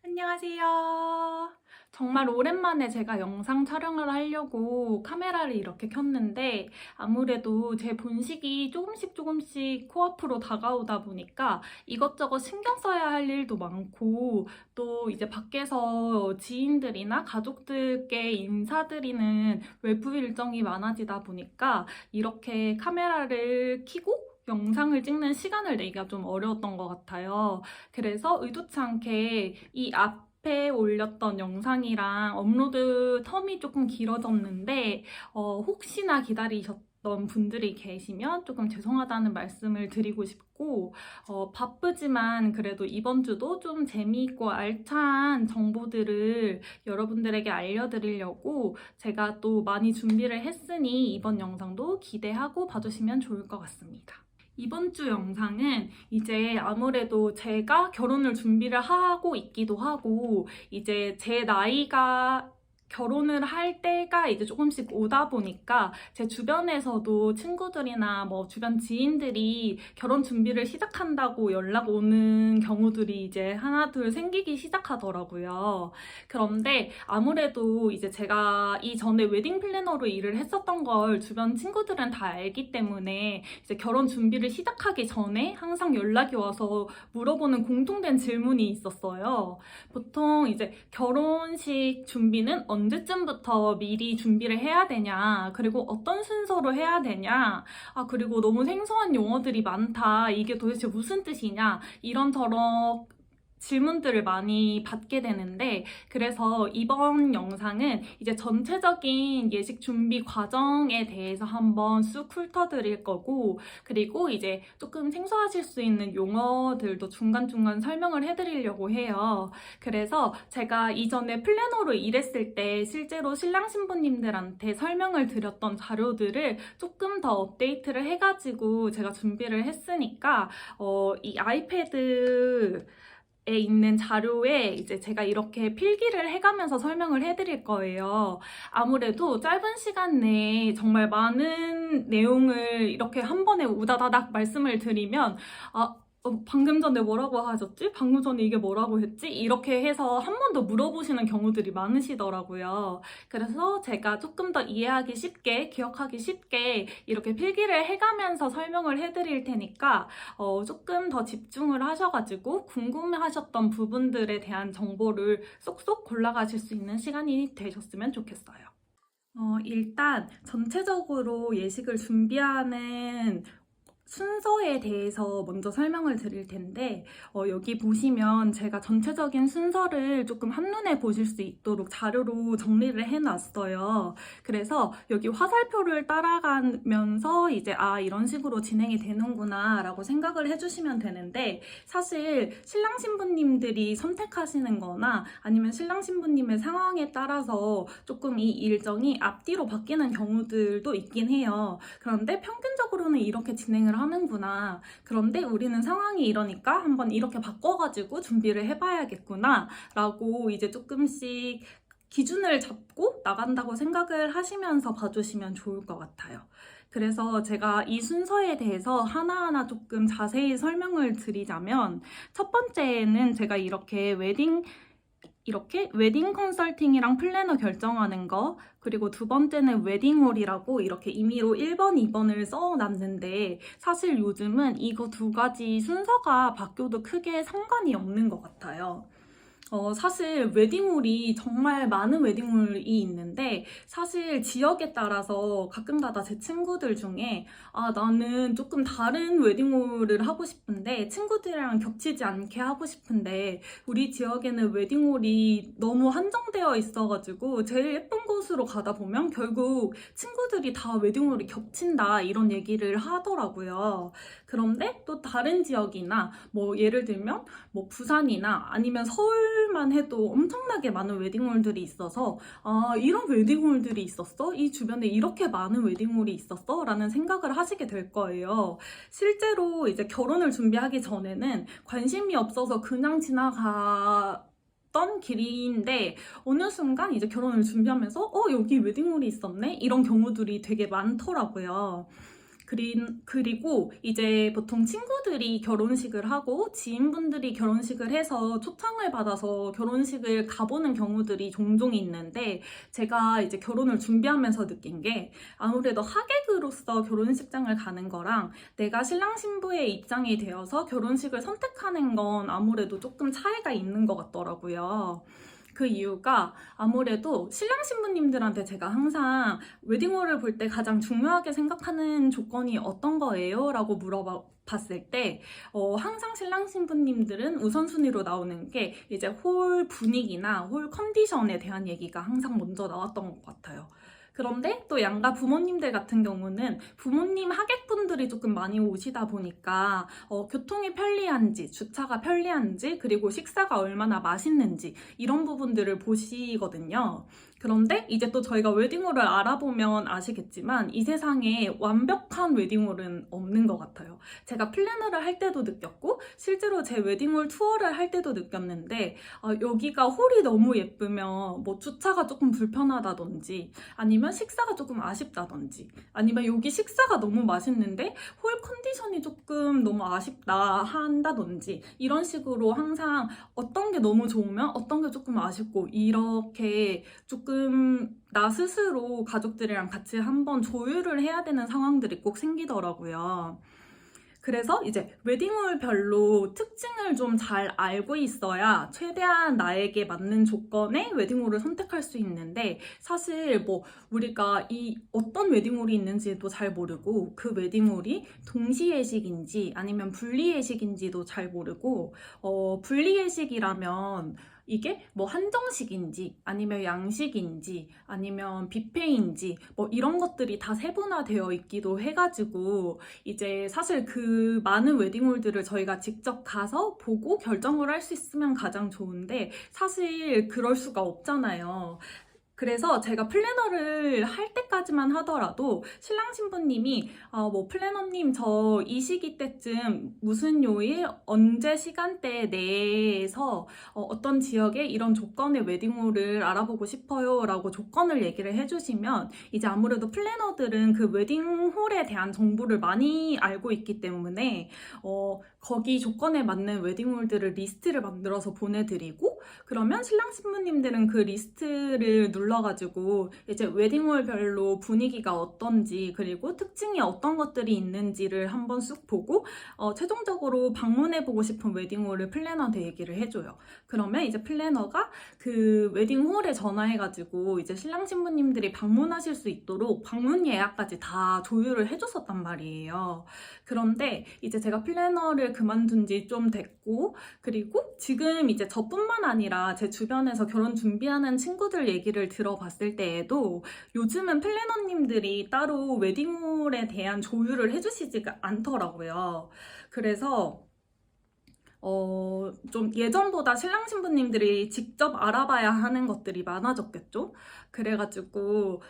안녕하세요. 정말 오랜만에 제가 영상 촬영을 하려고 카메라를 이렇게 켰는데 아무래도 제 본식이 조금씩 코앞으로 다가오다 보니까 이것저것 신경 써야 할 일도 많고 또 이제 밖에서 지인들이나 가족들께 인사드리는 외부 일정이 많아지다 보니까 이렇게 카메라를 켜고 영상을 찍는 시간을 내기가 좀 어려웠던 것 같아요. 그래서 의도치 않게 이 앞에 올렸던 영상이랑 업로드 텀이 조금 길어졌는데 혹시나 기다리셨던 분들이 계시면 조금 죄송하다는 말씀을 드리고 싶고 바쁘지만 그래도 이번 주도 좀 재미있고 알찬 정보들을 여러분들에게 알려드리려고 제가 또 많이 준비를 했으니 이번 영상도 기대하고 봐주시면 좋을 것 같습니다. 이번 주 영상은 이제 아무래도 제가 결혼을 준비를 하고 있기도 하고 이제 제 나이가 결혼을 할 때가 이제 조금씩 오다 보니까 제 주변에서도 친구들이나 뭐 주변 지인들이 결혼 준비를 시작한다고 연락 오는 경우들이 이제 하나 둘 생기기 시작하더라고요. 그런데 아무래도 이제 제가 이전에 웨딩 플래너로 일을 했었던 걸 주변 친구들은 다 알기 때문에 이제 결혼 준비를 시작하기 전에 항상 연락이 와서 물어보는 공통된 질문이 있었어요. 보통 이제 결혼식 준비는 언제쯤부터 미리 준비를 해야 되냐, 그리고 어떤 순서로 해야 되냐, 그리고 너무 생소한 용어들이 많다, 이게 도대체 무슨 뜻이냐, 이런저런 질문들을 많이 받게 되는데 그래서 이번 영상은 이제 전체적인 예식 준비 과정에 대해서 한번 쑥 훑어드릴 거고 그리고 이제 조금 생소하실 수 있는 용어들도 중간중간 설명을 해드리려고 해요. 그래서 제가 이전에 플래너로 일했을 때 실제로 신랑 신부님들한테 설명을 드렸던 자료들을 조금 더 업데이트를 해가지고 제가 준비를 했으니까 이 아이패드 에 있는 자료에 이제 제가 이렇게 필기를 해가면서 설명을 해드릴 거예요. 아무래도 짧은 시간 내에 정말 많은 내용을 이렇게 한 번에 우다다닥 말씀을 드리면 방금 전에 뭐라고 하셨지? 방금 전에 이게 뭐라고 했지? 이렇게 해서 한 번 더 물어보시는 경우들이 많으시더라고요. 그래서 제가 조금 더 이해하기 쉽게, 기억하기 쉽게 이렇게 필기를 해가면서 설명을 해드릴 테니까 조금 더 집중을 하셔가지고 궁금해하셨던 부분들에 대한 정보를 쏙쏙 골라가실 수 있는 시간이 되셨으면 좋겠어요. 일단 전체적으로 예식을 준비하는 순서에 대해서 먼저 설명을 드릴 텐데 여기 보시면 제가 전체적인 순서를 조금 한눈에 보실 수 있도록 자료로 정리를 해놨어요. 그래서 여기 화살표를 따라가면서 이제 이런 식으로 진행이 되는구나 라고 생각을 해주시면 되는데 사실 신랑 신부님들이 선택하시는 거나 아니면 신랑 신부님의 상황에 따라서 조금 이 일정이 앞뒤로 바뀌는 경우들도 있긴 해요. 그런데 평균적으로는 이렇게 진행을 하는구나. 그런데 우리는 상황이 이러니까 한번 이렇게 바꿔가지고 준비를 해봐야겠구나 라고 이제 조금씩 기준을 잡고 나간다고 생각을 하시면서 봐주시면 좋을 것 같아요. 그래서 제가 이 순서에 대해서 하나하나 조금 자세히 설명을 드리자면 첫 번째는 제가 이렇게 웨딩 컨설팅이랑 플래너 결정하는 거, 그리고 두 번째는 웨딩홀이라고 이렇게 임의로 1번, 2번을 써놨는데 사실 요즘은 이거 두 가지 순서가 바뀌어도 크게 상관이 없는 것 같아요. 사실 웨딩홀이 정말 많은 웨딩홀이 있는데 사실 지역에 따라서 가끔가다 제 친구들 중에 나는 조금 다른 웨딩홀을 하고 싶은데 친구들이랑 겹치지 않게 하고 싶은데 우리 지역에는 웨딩홀이 너무 한정되어 있어가지고 제일 예쁜 곳으로 가다 보면 결국 친구들이 다 웨딩홀이 겹친다 이런 얘기를 하더라고요. 그런데 또 다른 지역이나 뭐 예를 들면 뭐 부산이나 아니면 서울만 해도 엄청나게 많은 웨딩홀들이 있어서 이런 웨딩홀들이 있었어? 이 주변에 이렇게 많은 웨딩홀이 있었어? 라는 생각을 하시게 될 거예요. 실제로 이제 결혼을 준비하기 전에는 관심이 없어서 그냥 지나갔던 길인데 어느 순간 이제 결혼을 준비하면서 여기 웨딩홀이 있었네? 이런 경우들이 되게 많더라고요. 그리고 이제 보통 친구들이 결혼식을 하고 지인분들이 결혼식을 해서 초청을 받아서 결혼식을 가보는 경우들이 종종 있는데, 제가 이제 결혼을 준비하면서 느낀 게 아무래도 하객으로서 결혼식장을 가는 거랑 내가 신랑 신부의 입장이 되어서 결혼식을 선택하는 건 아무래도 조금 차이가 있는 것 같더라고요. 그 이유가 아무래도 신랑 신부님들한테 제가 항상 웨딩홀을 볼 때 가장 중요하게 생각하는 조건이 어떤 거예요? 라고 물어봤을 때 항상 신랑 신부님들은 우선순위로 나오는 게 이제 홀 분위기나 홀 컨디션에 대한 얘기가 항상 먼저 나왔던 것 같아요. 그런데 또 양가 부모님들 같은 경우는 부모님 하객분들이 조금 많이 오시다 보니까 교통이 편리한지, 주차가 편리한지, 그리고 식사가 얼마나 맛있는지 이런 부분들을 보시거든요. 그런데 이제 또 저희가 웨딩홀을 알아보면 아시겠지만 이 세상에 완벽한 웨딩홀은 없는 것 같아요. 제가 플래너를 할 때도 느꼈고 실제로 제 웨딩홀 투어를 할 때도 느꼈는데 여기가 홀이 너무 예쁘면 뭐 주차가 조금 불편하다든지 아니면 식사가 조금 아쉽다든지 아니면 여기 식사가 너무 맛있는데 홀 컨디션이 조금 너무 아쉽다 한다든지 이런 식으로 항상 어떤 게 너무 좋으면 어떤 게 조금 아쉽고 이렇게 조금 나 스스로 가족들이랑 같이 한번 조율을 해야 되는 상황들이 꼭 생기더라고요. 그래서 이제 웨딩홀별로 특징을 좀 잘 알고 있어야 최대한 나에게 맞는 조건의 웨딩홀을 선택할 수 있는데, 사실 뭐 우리가 이 어떤 웨딩홀이 있는지도 잘 모르고 그 웨딩홀이 동시예식인지 아니면 분리예식인지도 잘 모르고 분리예식이라면 이게 뭐 한정식인지 아니면 양식인지 아니면 뷔페인지 뭐 이런 것들이 다 세분화되어 있기도 해가지고 이제 사실 그 많은 웨딩홀들을 저희가 직접 가서 보고 결정을 할 수 있으면 가장 좋은데 사실 그럴 수가 없잖아요. 그래서 제가 플래너를 할 때까지만 하더라도 신랑 신부님이 뭐 플래너님 저 이 시기 때쯤 무슨 요일 언제 시간대 내에서 어떤 지역에 이런 조건의 웨딩홀을 알아보고 싶어요 라고 조건을 얘기를 해주시면 이제 아무래도 플래너들은 그 웨딩홀에 대한 정보를 많이 알고 있기 때문에 거기 조건에 맞는 웨딩홀들을 리스트를 만들어서 보내드리고, 그러면 신랑 신부님들은 그 리스트를 눌러가지고 이제 웨딩홀별로 분위기가 어떤지 그리고 특징이 어떤 것들이 있는지를 한번 쑥 보고 최종적으로 방문해보고 싶은 웨딩홀을 플래너한테 얘기를 해줘요. 그러면 이제 플래너가 그 웨딩홀에 전화해가지고 이제 신랑 신부님들이 방문하실 수 있도록 방문 예약까지 다 조율을 해줬었단 말이에요. 그런데 이제 제가 플래너를 그만둔 지 좀 됐고, 그리고 지금 이제 저뿐만 아니라 제 주변에서 결혼 준비하는 친구들 얘기를 들어봤을 때에도 요즘은 플래너님들이 따로 웨딩홀에 대한 조율을 해주시지가 않더라고요. 그래서 좀 예전보다 신랑 신부님들이 직접 알아봐야 하는 것들이 많아졌겠죠? 그래가지고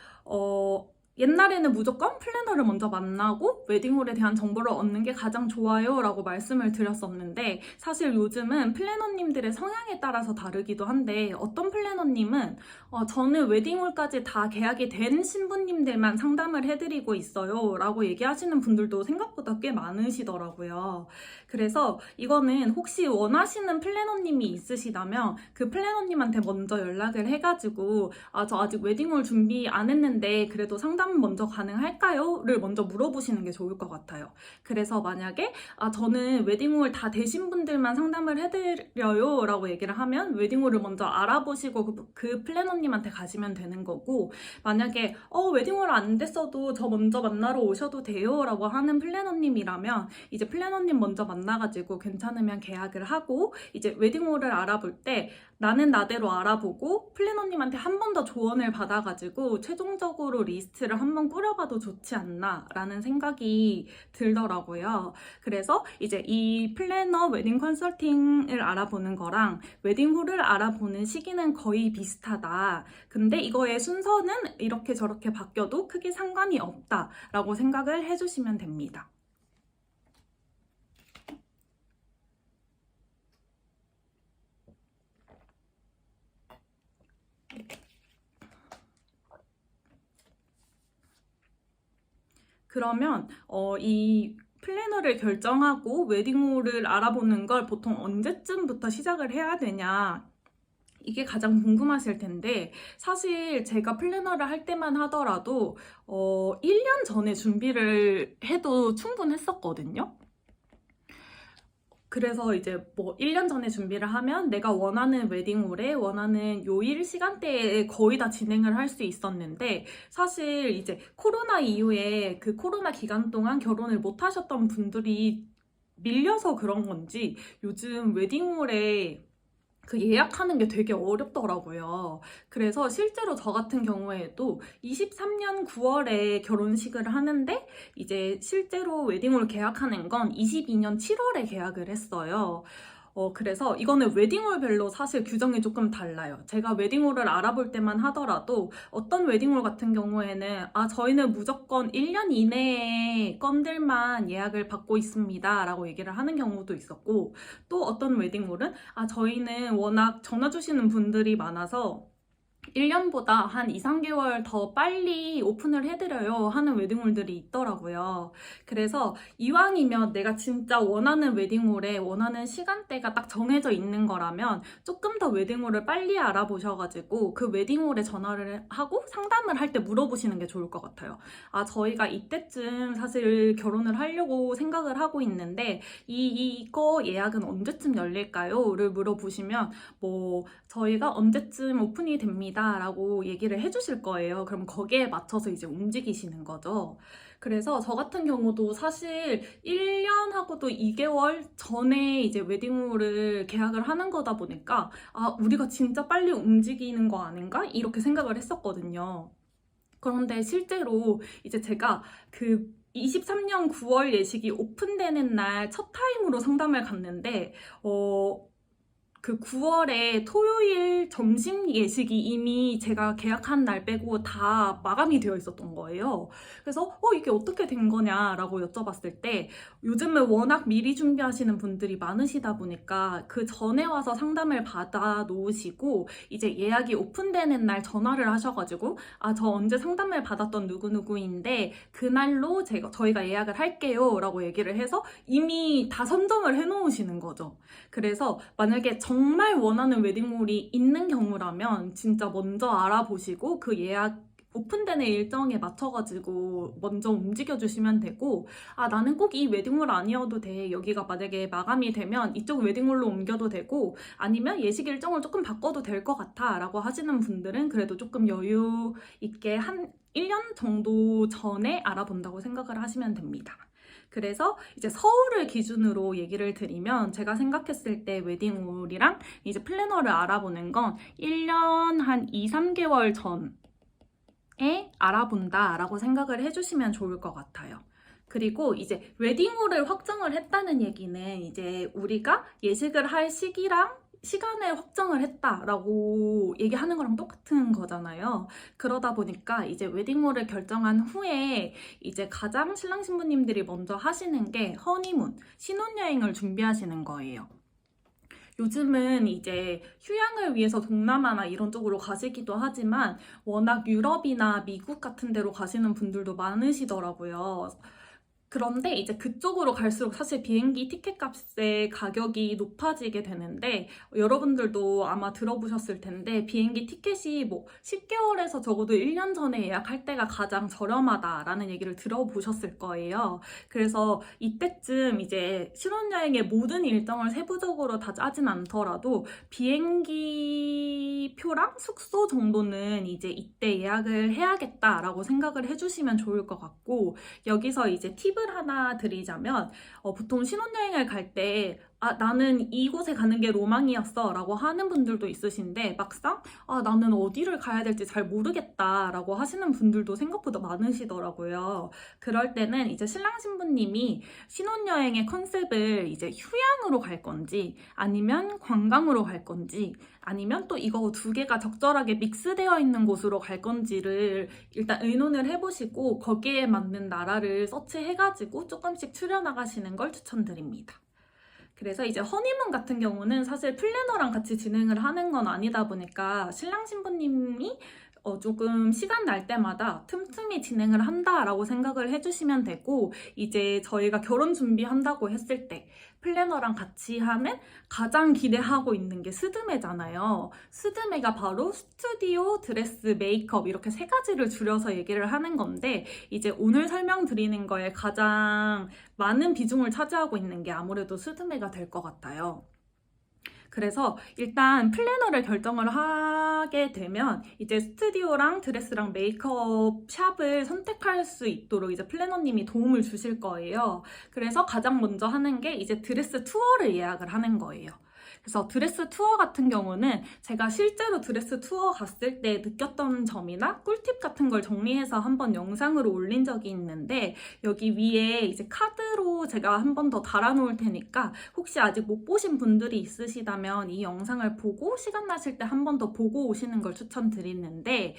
옛날에는 무조건 플래너를 먼저 만나고 웨딩홀에 대한 정보를 얻는 게 가장 좋아요 라고 말씀을 드렸었는데, 사실 요즘은 플래너님들의 성향에 따라서 다르기도 한데 어떤 플래너님은 저는 웨딩홀까지 다 계약이 된 신부님들만 상담을 해드리고 있어요 라고 얘기하시는 분들도 생각보다 꽤 많으시더라고요. 그래서 이거는 혹시 원하시는 플래너님이 있으시다면 그 플래너님한테 먼저 연락을 해가지고 저 아직 웨딩홀 준비 안 했는데 그래도 상담 먼저 가능할까요? 를 먼저 물어보시는 게 좋을 것 같아요. 그래서 만약에 저는 웨딩홀 다 되신 분들만 상담을 해드려요 라고 얘기를 하면 웨딩홀을 먼저 알아보시고 그 플래너님한테 가시면 되는 거고, 만약에 웨딩홀 안 됐어도 저 먼저 만나러 오셔도 돼요 라고 하는 플래너님이라면 이제 플래너님 먼저 만나가지고 괜찮으면 계약을 하고 이제 웨딩홀을 알아볼 때 나는 나대로 알아보고 플래너님한테 한 번 더 조언을 받아가지고 최종적으로 리스트를 한번 꾸려봐도 좋지 않나 라는 생각이 들더라고요. 그래서 이제 이 플래너 웨딩 컨설팅을 알아보는 거랑 웨딩홀을 알아보는 시기는 거의 비슷하다. 근데 이거의 순서는 이렇게 저렇게 바뀌어도 크게 상관이 없다 라고 생각을 해주시면 됩니다. 그러면 이 플래너를 결정하고 웨딩홀을 알아보는 걸 보통 언제쯤부터 시작을 해야 되냐? 이게 가장 궁금하실 텐데 사실 제가 플래너를 할 때만 하더라도 1년 전에 준비를 해도 충분했었거든요. 그래서 이제 뭐 1년 전에 준비를 하면 내가 원하는 웨딩홀에 원하는 요일 시간대에 거의 다 진행을 할 수 있었는데 사실 이제 코로나 이후에 그 코로나 기간 동안 결혼을 못 하셨던 분들이 밀려서 그런 건지 요즘 웨딩홀에 그 예약하는 게 되게 어렵더라고요. 그래서 실제로 저 같은 경우에도 23년 9월에 결혼식을 하는데 이제 실제로 웨딩홀 계약하는 건 22년 7월에 계약을 했어요. 그래서 이거는 웨딩홀별로 사실 규정이 조금 달라요. 제가 웨딩홀을 알아볼 때만 하더라도 어떤 웨딩홀 같은 경우에는 저희는 무조건 1년 이내에 건들만 예약을 받고 있습니다 라고 얘기를 하는 경우도 있었고 또 어떤 웨딩홀은 저희는 워낙 전화 주시는 분들이 많아서 1년보다 한 2, 3개월 더 빨리 오픈을 해드려요 하는 웨딩홀들이 있더라고요. 그래서 이왕이면 내가 진짜 원하는 웨딩홀에 원하는 시간대가 딱 정해져 있는 거라면 조금 더 웨딩홀을 빨리 알아보셔가지고 그 웨딩홀에 전화를 하고 상담을 할 때 물어보시는 게 좋을 것 같아요. 저희가 이때쯤 사실 결혼을 하려고 생각을 하고 있는데 이거 예약은 언제쯤 열릴까요? 를 물어보시면 뭐 저희가 언제쯤 오픈이 됩니다 라고 얘기를 해주실 거예요. 그럼 거기에 맞춰서 이제 움직이시는 거죠. 그래서 저 같은 경우도 사실 1년하고도 2개월 전에 이제 웨딩홀을 계약을 하는 거다 보니까 우리가 진짜 빨리 움직이는 거 아닌가? 이렇게 생각을 했었거든요. 그런데 실제로 이제 제가 그 23년 9월 예식이 오픈되는 날 첫 타임으로 상담을 갔는데 그 9월에 토요일 점심 예식이 이미 제가 계약한 날 빼고 다 마감이 되어 있었던 거예요. 그래서 이게 어떻게 된 거냐라고 여쭤봤을 때 요즘은 워낙 미리 준비하시는 분들이 많으시다 보니까 그 전에 와서 상담을 받아 놓으시고 이제 예약이 오픈되는 날 전화를 하셔가지고 저 언제 상담을 받았던 누구누구인데 그날로 저희가 예약을 할게요 라고 얘기를 해서 이미 다 선점을 해놓으시는 거죠. 그래서 만약에 정말 원하는 웨딩홀이 있는 경우라면 진짜 먼저 알아보시고 그 예약 오픈되는 일정에 맞춰가지고 먼저 움직여주시면 되고 나는 꼭 이 웨딩홀 아니어도 돼. 여기가 만약에 마감이 되면 이쪽 웨딩홀로 옮겨도 되고 아니면 예식 일정을 조금 바꿔도 될 것 같아 라고 하시는 분들은 그래도 조금 여유 있게 한 1년 정도 전에 알아본다고 생각을 하시면 됩니다. 그래서 이제 서울을 기준으로 얘기를 드리면 제가 생각했을 때 웨딩홀이랑 이제 플래너를 알아보는 건 1년 한 2, 3개월 전에 알아본다라고 생각을 해주시면 좋을 것 같아요. 그리고 이제 웨딩홀을 확정을 했다는 얘기는 이제 우리가 예식을 할 시기랑 시간을 확정을 했다라고 얘기하는 거랑 똑같은 거잖아요. 그러다 보니까 이제 웨딩홀을 결정한 후에 이제 가장 신랑 신부님들이 먼저 하시는 게 허니문, 신혼여행을 준비하시는 거예요. 요즘은 이제 휴양을 위해서 동남아나 이런 쪽으로 가시기도 하지만 워낙 유럽이나 미국 같은 데로 가시는 분들도 많으시더라고요. 그런데 이제 그쪽으로 갈수록 사실 비행기 티켓 값의 가격이 높아지게 되는데 여러분들도 아마 들어보셨을 텐데 비행기 티켓이 뭐 10개월에서 적어도 1년 전에 예약할 때가 가장 저렴하다라는 얘기를 들어보셨을 거예요. 그래서 이때쯤 이제 신혼여행의 모든 일정을 세부적으로 다 짜진 않더라도 비행기 표랑 숙소 정도는 이제 이때 예약을 해야겠다라고 생각을 해주시면 좋을 것 같고 여기서 이제 팁을 하나 드리자면 보통 신혼여행을 갈 때 나는 이곳에 가는 게 로망이었어 라고 하는 분들도 있으신데 막상 나는 어디를 가야 될지 잘 모르겠다 라고 하시는 분들도 생각보다 많으시더라고요. 그럴 때는 이제 신랑 신부님이 신혼여행의 컨셉을 이제 휴양으로 갈 건지 아니면 관광으로 갈 건지 아니면 또 이거 두 개가 적절하게 믹스되어 있는 곳으로 갈 건지를 일단 의논을 해보시고 거기에 맞는 나라를 서치해가지고 조금씩 추려나가시는 걸 추천드립니다. 그래서 이제 허니문 같은 경우는 사실 플래너랑 같이 진행을 하는 건 아니다 보니까 신랑 신부님이 조금 시간 날 때마다 틈틈이 진행을 한다라고 생각을 해주시면 되고, 이제 저희가 결혼 준비한다고 했을 때 플래너랑 같이 하는 가장 기대하고 있는 게 스드메잖아요. 스드메가 바로 스튜디오, 드레스, 메이크업 이렇게 세 가지를 줄여서 얘기를 하는 건데, 이제 오늘 설명드리는 거에 가장 많은 비중을 차지하고 있는 게 아무래도 스드메가 될 것 같아요. 그래서 일단 플래너를 결정을 하게 되면 이제 스튜디오랑 드레스랑 메이크업 샵을 선택할 수 있도록 이제 플래너님이 도움을 주실 거예요. 그래서 가장 먼저 하는 게 이제 드레스 투어를 예약을 하는 거예요. 그래서 드레스 투어 같은 경우는 제가 실제로 드레스 투어 갔을 때 느꼈던 점이나 꿀팁 같은 걸 정리해서 한번 영상으로 올린 적이 있는데, 여기 위에 이제 카드로 제가 한 번 더 달아놓을 테니까 혹시 아직 못 보신 분들이 있으시다면 이 영상을 보고 시간 나실 때 한 번 더 보고 오시는 걸 추천드리는데,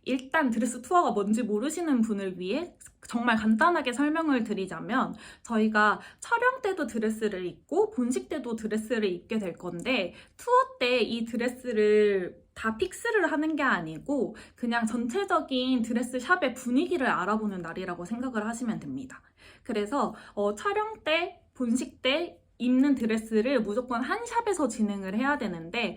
일단 드레스 투어가 뭔지 모르시는 분을 위해 정말 간단하게 설명을 드리자면, 저희가 촬영 때도 드레스를 입고 본식 때도 드레스를 입게 될 건데, 투어 때 이 드레스를 다 픽스를 하는 게 아니고 그냥 전체적인 드레스 샵의 분위기를 알아보는 날이라고 생각을 하시면 됩니다. 그래서 촬영 때, 본식 때 입는 드레스를 무조건 한 샵에서 진행을 해야 되는데,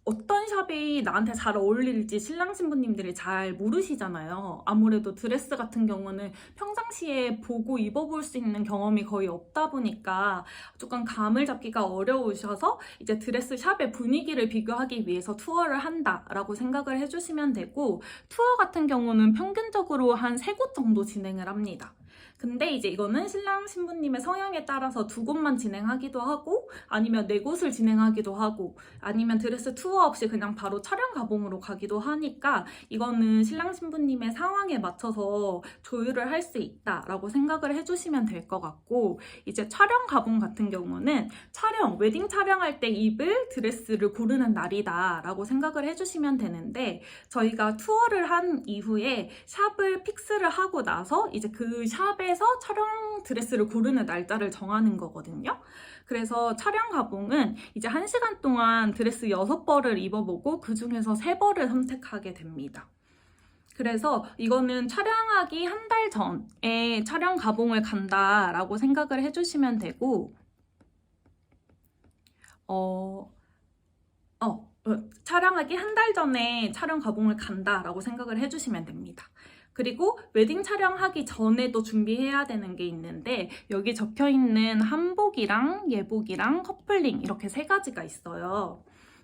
어떤 샵이 나한테 잘 어울릴지 신랑 신부님들이 잘 모르시잖아요. 아무래도 드레스 같은 경우는 평상시에 보고 입어볼 수 있는 경험이 거의 없다 보니까 조금 감을 잡기가 어려우셔서 이제 드레스 샵의 분위기를 비교하기 위해서 투어를 한다라고 생각을 해주시면 되고, 투어 같은 경우는 평균적으로 한 3곳 정도 진행을 합니다. 근데 이제 이거는 신랑 신부님의 성향에 따라서 2곳만 진행하기도 하고, 아니면 4곳을 진행하기도 하고, 아니면 드레스 투어 없이 그냥 바로 촬영 가봉으로 가기도 하니까 이거는 신랑 신부님의 상황에 맞춰서 조율을 할 수 있다라고 생각을 해주시면 될 것 같고, 이제 촬영 가봉 같은 경우는 웨딩 촬영할 때 입을 드레스를 고르는 날이다라고 생각을 해주시면 되는데, 저희가 투어를 한 이후에 샵을 픽스를 하고 나서 이제 그 샵에서 촬영 드레스를 고르는 날짜를 정하는 거거든요. 그래서 촬영 가봉은 이제 1시간 동안 드레스 6벌을 입어보고 그 중에서 3벌을 선택하게 됩니다. 그래서 이거는 촬영하기 한 달 전에 촬영 가봉을 간다라고 생각을 해주시면 되고, 촬영하기 한 달 전에 촬영 가봉을 간다라고 생각을 해주시면 됩니다. 그리고 웨딩 촬영하기 전에도 준비해야 되는 게 있는데, 여기 적혀있는 한복이랑 예복이랑 커플링 이렇게 3가지가 있어요.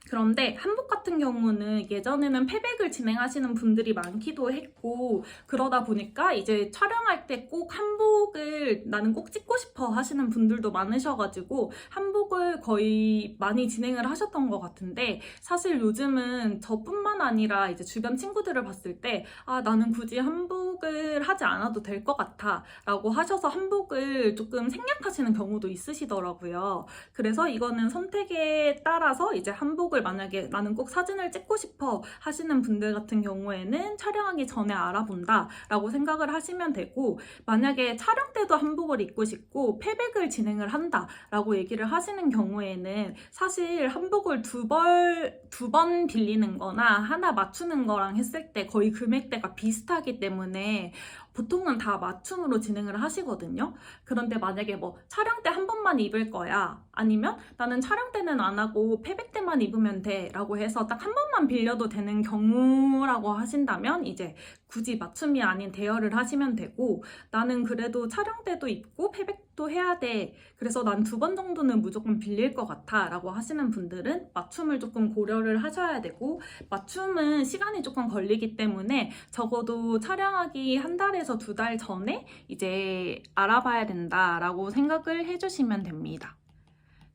그런데 한복 같은 경우는 예전에는 패백을 진행하시는 분들이 많기도 했고, 그러다 보니까 이제 촬영할 때 꼭 한복을 나는 꼭 찍고 싶어 하시는 분들도 많으셔가지고 한복을 거의 많이 진행을 하셨던 것 같은데, 사실 요즘은 저뿐만 아니라 이제 주변 친구들을 봤을 때 나는 굳이 한복을 하지 않아도 될 것 같아 라고 하셔서 한복을 조금 생략하시는 경우도 있으시더라고요. 그래서 이거는 선택에 따라서 이제 한복을 만약에 나는 꼭 사진을 찍고 싶어 하시는 분들 같은 경우에는 촬영하기 전에 알아본다 라고 생각을 하시면 되고, 만약에 촬영 때도 한복을 입고 싶고 패백을 진행을 한다 라고 얘기를 하시는 경우에는 사실 한복을 두 번 빌리는 거나 하나 맞추는 거랑 했을 때 거의 금액대가 비슷하기 때문에 보통은 다 맞춤으로 진행을 하시거든요. 그런데 만약에 뭐 촬영 때 한 번만 입을 거야, 아니면 나는 촬영 때는 안 하고 패백 때만 입으면 돼 라고 해서 딱 한 번만 빌려도 되는 경우라고 하신다면 이제 굳이 맞춤이 아닌 대여를 하시면 되고, 나는 그래도 촬영 때도 입고 패백도 해야 돼, 그래서 난 2번 정도는 무조건 빌릴 것 같아 라고 하시는 분들은 맞춤을 조금 고려를 하셔야 되고, 맞춤은 시간이 조금 걸리기 때문에 적어도 촬영하기 한 달에서 2달 전에 이제 알아봐야 된다라고 생각을 해주시면 됩니다.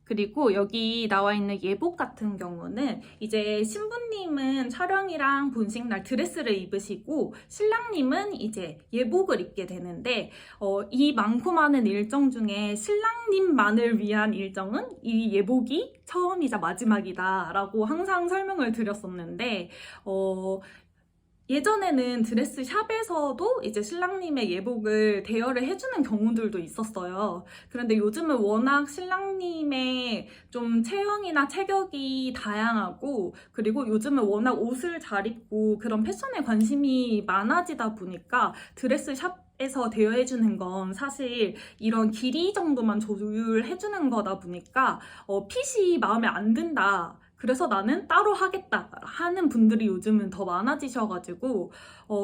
그리고 여기 나와 있는 예복 같은 경우는 이제 신부님은 촬영이랑 본식날 드레스를 입으시고 신랑님은 이제 예복을 입게 되는데, 이 많고 많은 일정 중에 신랑님만을 위한 일정은 이 예복이 처음이자 마지막이다 라고 항상 설명을 드렸었는데, 예전에는 드레스 샵에서도 이제 신랑님의 예복을 대여를 해주는 경우들도 있었어요. 그런데 요즘은 워낙 신랑님의 좀 체형이나 체격이 다양하고, 그리고 요즘은 워낙 옷을 잘 입고 그런 패션에 관심이 많아지다 보니까 드레스 샵에서 대여해주는 건 사실 이런 길이 정도만 조율해주는 거다 보니까 핏이 마음에 안 든다. 그래서 나는 따로 하겠다 하는 분들이 요즘은 더 많아지셔가지고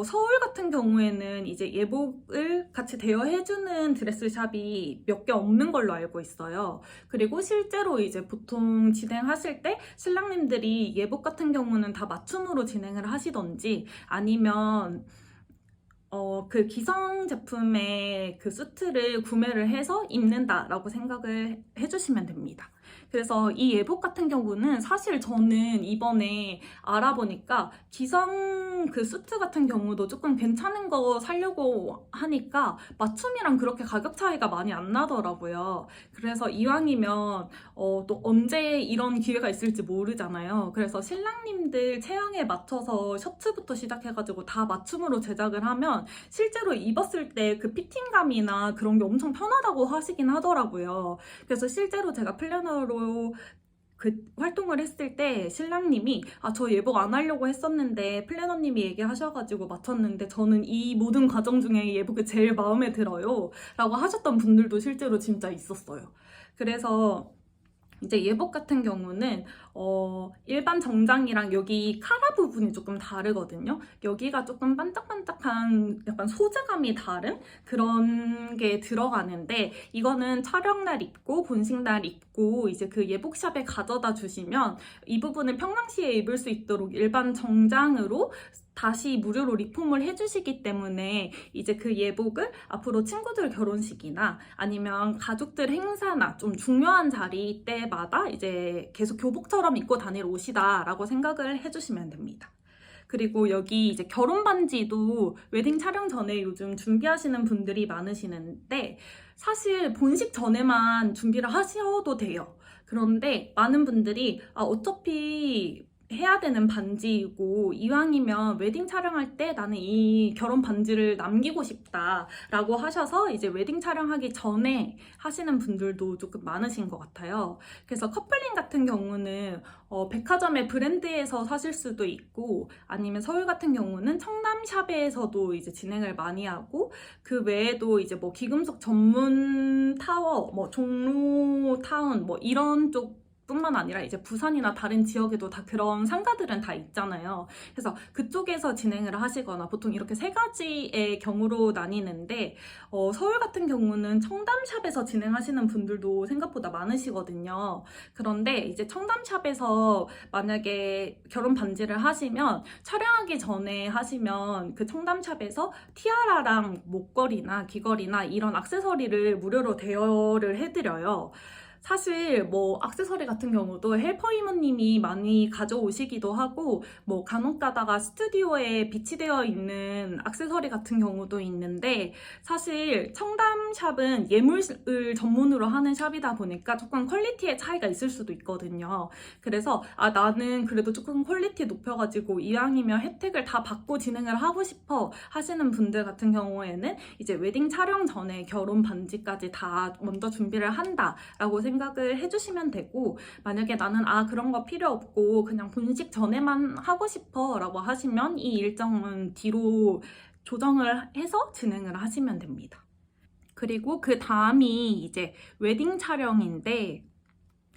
서울 같은 경우에는 이제 예복을 같이 대여해주는 드레스샵이 몇 개 없는 걸로 알고 있어요. 그리고 실제로 이제 보통 진행하실 때 신랑님들이 예복 같은 경우는 다 맞춤으로 진행을 하시던지 아니면 그 기성 제품의 그 수트를 구매를 해서 입는다라고 생각을 해주시면 됩니다. 그래서 이 예복 같은 경우는 사실 저는 이번에 알아보니까 기성 그 수트 같은 경우도 조금 괜찮은 거 사려고 하니까 맞춤이랑 그렇게 가격 차이가 많이 안 나더라고요. 그래서 이왕이면 또 언제 이런 기회가 있을지 모르잖아요. 그래서 신랑님들 체형에 맞춰서 셔츠부터 시작해가지고 다 맞춤으로 제작을 하면 실제로 입었을 때 그 피팅감이나 그런 게 엄청 편하다고 하시긴 하더라고요. 그래서 실제로 제가 플래너로 그 활동을 했을 때 신랑님이 저 예복 안 하려고 했었는데 플래너님이 얘기하셔가지고 맞췄는데 저는 이 모든 과정 중에 예복이 제일 마음에 들어요 라고 하셨던 분들도 실제로 진짜 있었어요. 그래서 이제 예복 같은 경우는 일반 정장이랑 여기 카라 부분이 조금 다르거든요. 여기가 조금 반짝반짝한 약간 소재감이 다른 그런 게 들어가는데 이거는 촬영날 입고 본식날 입고 이제 그 예복샵에 가져다 주시면 이 부분은 평상시에 입을 수 있도록 일반 정장으로 다시 무료로 리폼을 해주시기 때문에 이제 그 예복을 앞으로 친구들 결혼식이나 아니면 가족들 행사나 좀 중요한 자리 때마다 이제 계속 교복처럼 입고 다닐 옷이다라고 생각을 해주시면 됩니다. 그리고 여기 이제 결혼 반지도 웨딩 촬영 전에 요즘 준비하시는 분들이 많으시는데 사실 본식 전에만 준비를 하셔도 돼요. 그런데 많은 분들이 어차피 해야 되는 반지이고 이왕이면 웨딩 촬영할 때 나는 이 결혼 반지를 남기고 싶다라고 하셔서 이제 웨딩 촬영하기 전에 하시는 분들도 조금 많으신 것 같아요. 그래서 커플링 같은 경우는 백화점의 브랜드에서 사실 수도 있고 아니면 서울 같은 경우는 청담샵에서도 이제 진행을 많이 하고 그 외에도 이제 뭐 귀금속 전문 타워, 뭐 종로 타운 뭐 이런 쪽 뿐만 아니라 이제 부산이나 다른 지역에도 다 그런 상가들은 다 있잖아요. 그래서 그쪽에서 진행을 하시거나 보통 이렇게 세 가지의 경우로 나뉘는데 서울 같은 경우는 청담샵에서 진행하시는 분들도 생각보다 많으시거든요. 그런데 이제 청담샵에서 만약에 결혼 반지를 하시면 촬영하기 전에 하시면 그 청담샵에서 티아라랑 목걸이나 귀걸이나 이런 액세서리를 무료로 대여를 해드려요. 사실 뭐 액세서리 같은 경우도 헬퍼 이모님이 많이 가져오시기도 하고 뭐 간혹 가다가 스튜디오에 비치되어 있는 액세서리 같은 경우도 있는데 사실 청담샵은 예물을 전문으로 하는 샵이다 보니까 조금 퀄리티의 차이가 있을 수도 있거든요. 그래서 나는 그래도 조금 퀄리티 높여가지고 이왕이면 혜택을 다 받고 진행을 하고 싶어 하시는 분들 같은 경우에는 이제 웨딩 촬영 전에 결혼 반지까지 다 먼저 준비를 한다라고 생각을 해주시면 되고 만약에 나는 그런 거 필요 없고 그냥 본식 전에만 하고 싶어 라고 하시면 이 일정은 뒤로 조정을 해서 진행을 하시면 됩니다. 그리고 그 다음이 이제 웨딩 촬영인데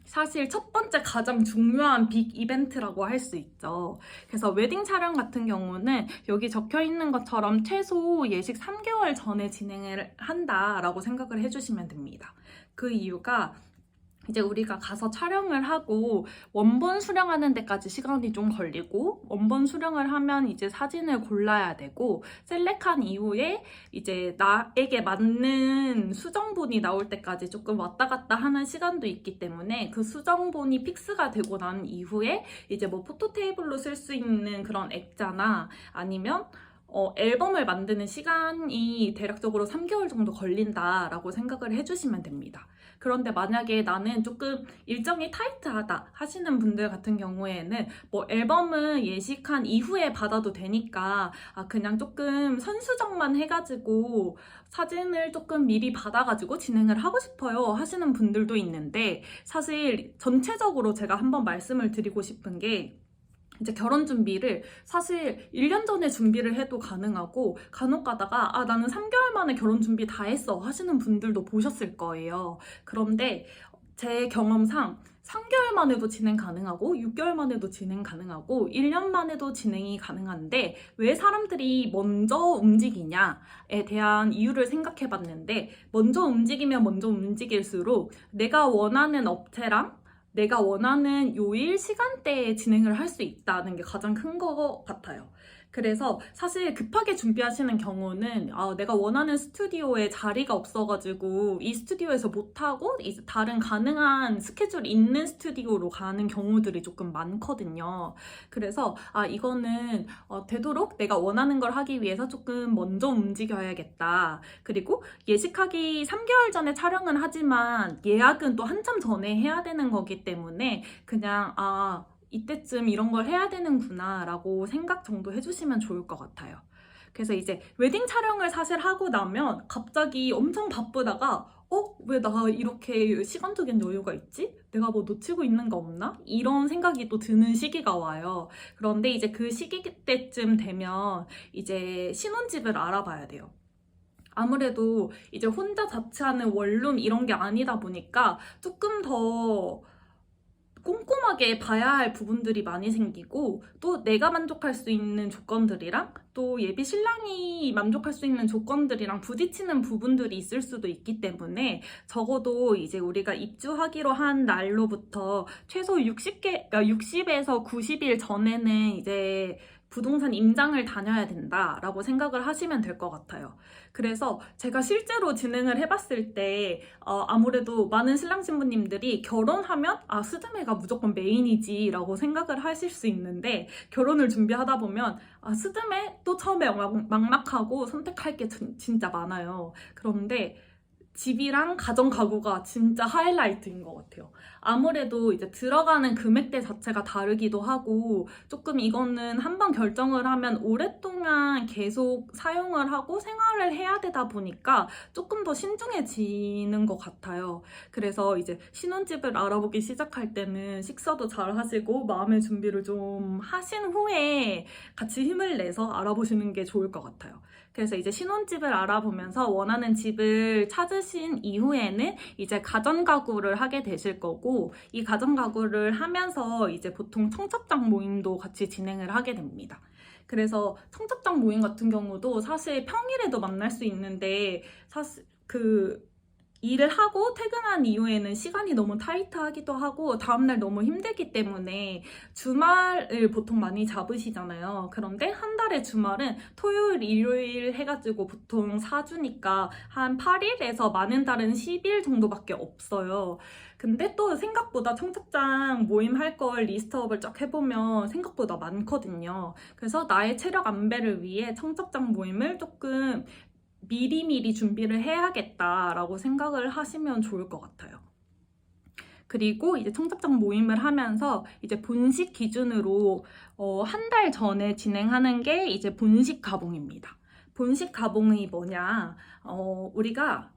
사실 첫 번째 가장 중요한 빅 이벤트라고 할 수 있죠. 그래서 웨딩 촬영 같은 경우는 여기 적혀 있는 것처럼 최소 예식 3개월 전에 진행을 한다라고 생각을 해주시면 됩니다. 그 이유가 이제 우리가 가서 촬영을 하고 원본 수령하는 데까지 시간이 좀 걸리고 원본 수령을 하면 이제 사진을 골라야 되고 셀렉한 이후에 이제 나에게 맞는 수정본이 나올 때까지 조금 왔다 갔다 하는 시간도 있기 때문에 그 수정본이 픽스가 되고 난 이후에 이제 뭐 포토 테이블로 쓸 수 있는 그런 액자나 아니면 앨범을 만드는 시간이 대략적으로 3개월 정도 걸린다라고 생각을 해주시면 됩니다. 그런데 만약에 나는 조금 일정이 타이트하다 하시는 분들 같은 경우에는 뭐 앨범은 예식한 이후에 받아도 되니까 그냥 조금 선수정만 해가지고 사진을 조금 미리 받아가지고 진행을 하고 싶어요 하시는 분들도 있는데, 사실 전체적으로 제가 한번 말씀을 드리고 싶은 게, 이제 결혼 준비를 사실 1년 전에 준비를 해도 가능하고, 간혹 가다가 나는 3개월 만에 결혼 준비 다 했어 하시는 분들도 보셨을 거예요. 그런데 제 경험상 3개월 만에도 진행 가능하고 6개월 만에도 진행 가능하고 1년 만에도 진행이 가능한데, 왜 사람들이 먼저 움직이냐에 대한 이유를 생각해 봤는데, 먼저 움직이면 먼저 움직일수록 내가 원하는 업체랑 내가 원하는 요일 시간대에 진행을 할 수 있다는 게 가장 큰 것 같아요. 그래서 사실 급하게 준비하시는 경우는 내가 원하는 스튜디오에 자리가 없어가지고 이 스튜디오에서 못하고 이제 다른 가능한 스케줄이 있는 스튜디오로 가는 경우들이 조금 많거든요. 그래서 이거는 되도록 내가 원하는 걸 하기 위해서 조금 먼저 움직여야겠다. 그리고 예식하기 3개월 전에 촬영은 하지만 예약은 또 한참 전에 해야 되는 거기 때문에 그냥 이때쯤 이런 걸 해야 되는구나 라고 생각 정도 해주시면 좋을 것 같아요. 그래서 이제 웨딩 촬영을 사실 하고 나면 갑자기 엄청 바쁘다가 왜 나 이렇게 시간적인 여유가 있지? 내가 뭐 놓치고 있는 거 없나? 이런 생각이 또 드는 시기가 와요. 그런데 이제 그 시기 때쯤 되면 이제 신혼집을 알아봐야 돼요. 아무래도 이제 혼자 자취하는 원룸 이런 게 아니다 보니까 조금 더 꼼꼼하게 봐야 할 부분들이 많이 생기고, 또 내가 만족할 수 있는 조건들이랑 또 예비 신랑이 만족할 수 있는 조건들이랑 부딪히는 부분들이 있을 수도 있기 때문에, 적어도 이제 우리가 입주하기로 한 날로부터 최소 60에서 90일 전에는 이제 부동산 임장을 다녀야 된다라고 생각을 하시면 될 것 같아요. 그래서 제가 실제로 진행을 해봤을 때 아무래도 많은 신랑 신부님들이 결혼하면 스드메가 무조건 메인이지 라고 생각을 하실 수 있는데, 결혼을 준비하다 보면 스드메 또 처음에 막막하고 선택할 게 진짜 많아요. 그런데 집이랑 가전 가구가 진짜 하이라이트인 것 같아요. 아무래도 이제 들어가는 금액대 자체가 다르기도 하고, 조금 이거는 한번 결정을 하면 오랫동안 계속 사용을 하고 생활을 해야 되다 보니까 조금 더 신중해지는 것 같아요. 그래서 이제 신혼집을 알아보기 시작할 때는 식사도 잘 하시고 마음의 준비를 좀 하신 후에 같이 힘을 내서 알아보시는 게 좋을 것 같아요. 그래서 이제 신혼집을 알아보면서 원하는 집을 찾으신 이후에는 이제 가전가구를 하게 되실 거고, 이 가전가구를 하면서 이제 보통 청첩장 모임도 같이 진행을 하게 됩니다. 그래서 청첩장 모임 같은 경우도 사실 평일에도 만날 수 있는데, 사실 일을 하고 퇴근한 이후에는 시간이 너무 타이트하기도 하고 다음날 너무 힘들기 때문에 주말을 보통 많이 잡으시잖아요. 그런데 한 달의 주말은 토요일, 일요일 해가지고 보통 4주니까 한 8일에서 많은 달은 10일 정도밖에 없어요. 근데 또 생각보다 청첩장 모임 할 걸 리스트업을 쫙 해보면 생각보다 많거든요. 그래서 나의 체력 안배를 위해 청첩장 모임을 조금 미리미리 준비를 해야겠다라고 생각을 하시면 좋을 것 같아요. 그리고 이제 청첩장 모임을 하면서 이제 본식 기준으로 한 달 전에 진행하는 게 이제 본식 가봉입니다. 본식 가봉이 뭐냐? 우리가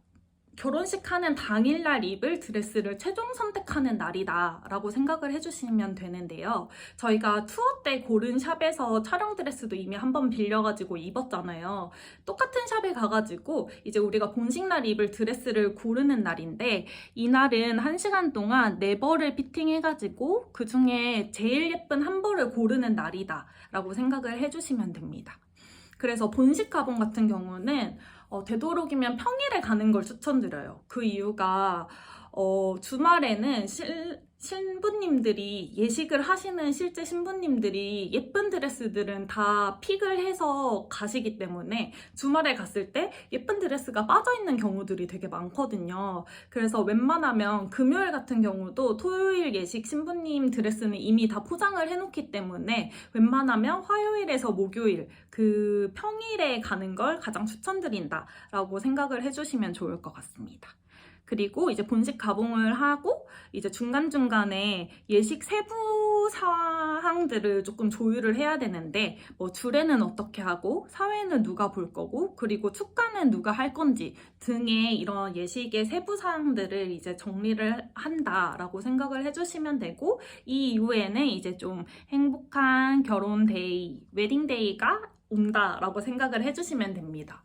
결혼식 하는 당일날 입을 드레스를 최종 선택하는 날이다 라고 생각을 해주시면 되는데요. 저희가 투어 때 고른 샵에서 촬영 드레스도 이미 한번 빌려가지고 입었잖아요. 똑같은 샵에 가가지고 이제 우리가 본식날 입을 드레스를 고르는 날인데, 이날은 1시간 동안 4벌을 피팅해가지고 그 중에 제일 예쁜 한 벌을 고르는 날이다 라고 생각을 해주시면 됩니다. 그래서 본식 가봉 같은 경우는 되도록이면 평일에 가는 걸 추천드려요. 그 이유가 주말에는 신부님들이 예식을 하시는 실제 신부님들이 예쁜 드레스들은 다 픽을 해서 가시기 때문에 주말에 갔을 때 예쁜 드레스가 빠져있는 경우들이 되게 많거든요. 그래서 웬만하면 금요일 같은 경우도 토요일 예식 신부님 드레스는 이미 다 포장을 해놓기 때문에 웬만하면 화요일에서 목요일 그 평일에 가는 걸 가장 추천드린다라고 생각을 해주시면 좋을 것 같습니다. 그리고 이제 본식 가봉을 하고 이제 중간중간에 예식 세부 사항들을 조금 조율을 해야 되는데 뭐 주례는 어떻게 하고 사회는 누가 볼 거고 그리고 축가는 누가 할 건지 등의 이런 예식의 세부 사항들을 이제 정리를 한다라고 생각을 해주시면 되고 이 이후에는 이제 좀 행복한 결혼 데이, 웨딩 데이가 온다라고 생각을 해주시면 됩니다.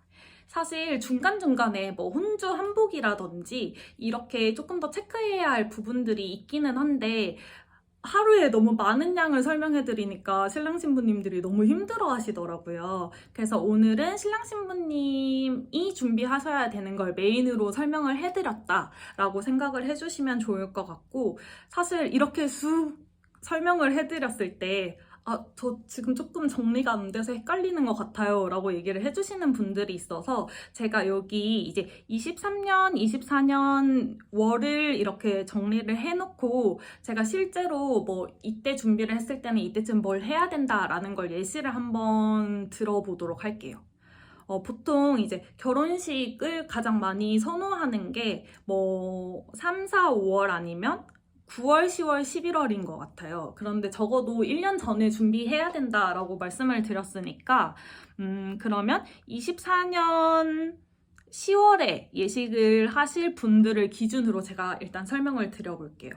사실 중간중간에 뭐 혼주 한복이라든지 이렇게 조금 더 체크해야 할 부분들이 있기는 한데 하루에 너무 많은 양을 설명해드리니까 신랑 신부님들이 너무 힘들어 하시더라고요. 그래서 오늘은 신랑 신부님이 준비하셔야 되는 걸 메인으로 설명을 해드렸다라고 생각을 해주시면 좋을 것 같고 사실 이렇게 쑥 설명을 해드렸을 때 저 지금 조금 정리가 안 돼서 헷갈리는 것 같아요 라고 얘기를 해주시는 분들이 있어서 제가 여기 이제 23년, 24년 월을 이렇게 정리를 해놓고 제가 실제로 뭐 이때 준비를 했을 때는 이때쯤 뭘 해야 된다라는 걸 예시를 한번 들어보도록 할게요. 보통 이제 결혼식을 가장 많이 선호하는 게 뭐 3, 4, 5월 아니면 9월, 10월, 11월인 것 같아요. 그런데 적어도 1년 전에 준비해야 된다라고 말씀을 드렸으니까 그러면 24년 10월에 예식을 하실 분들을 기준으로 제가 일단 설명을 드려볼게요.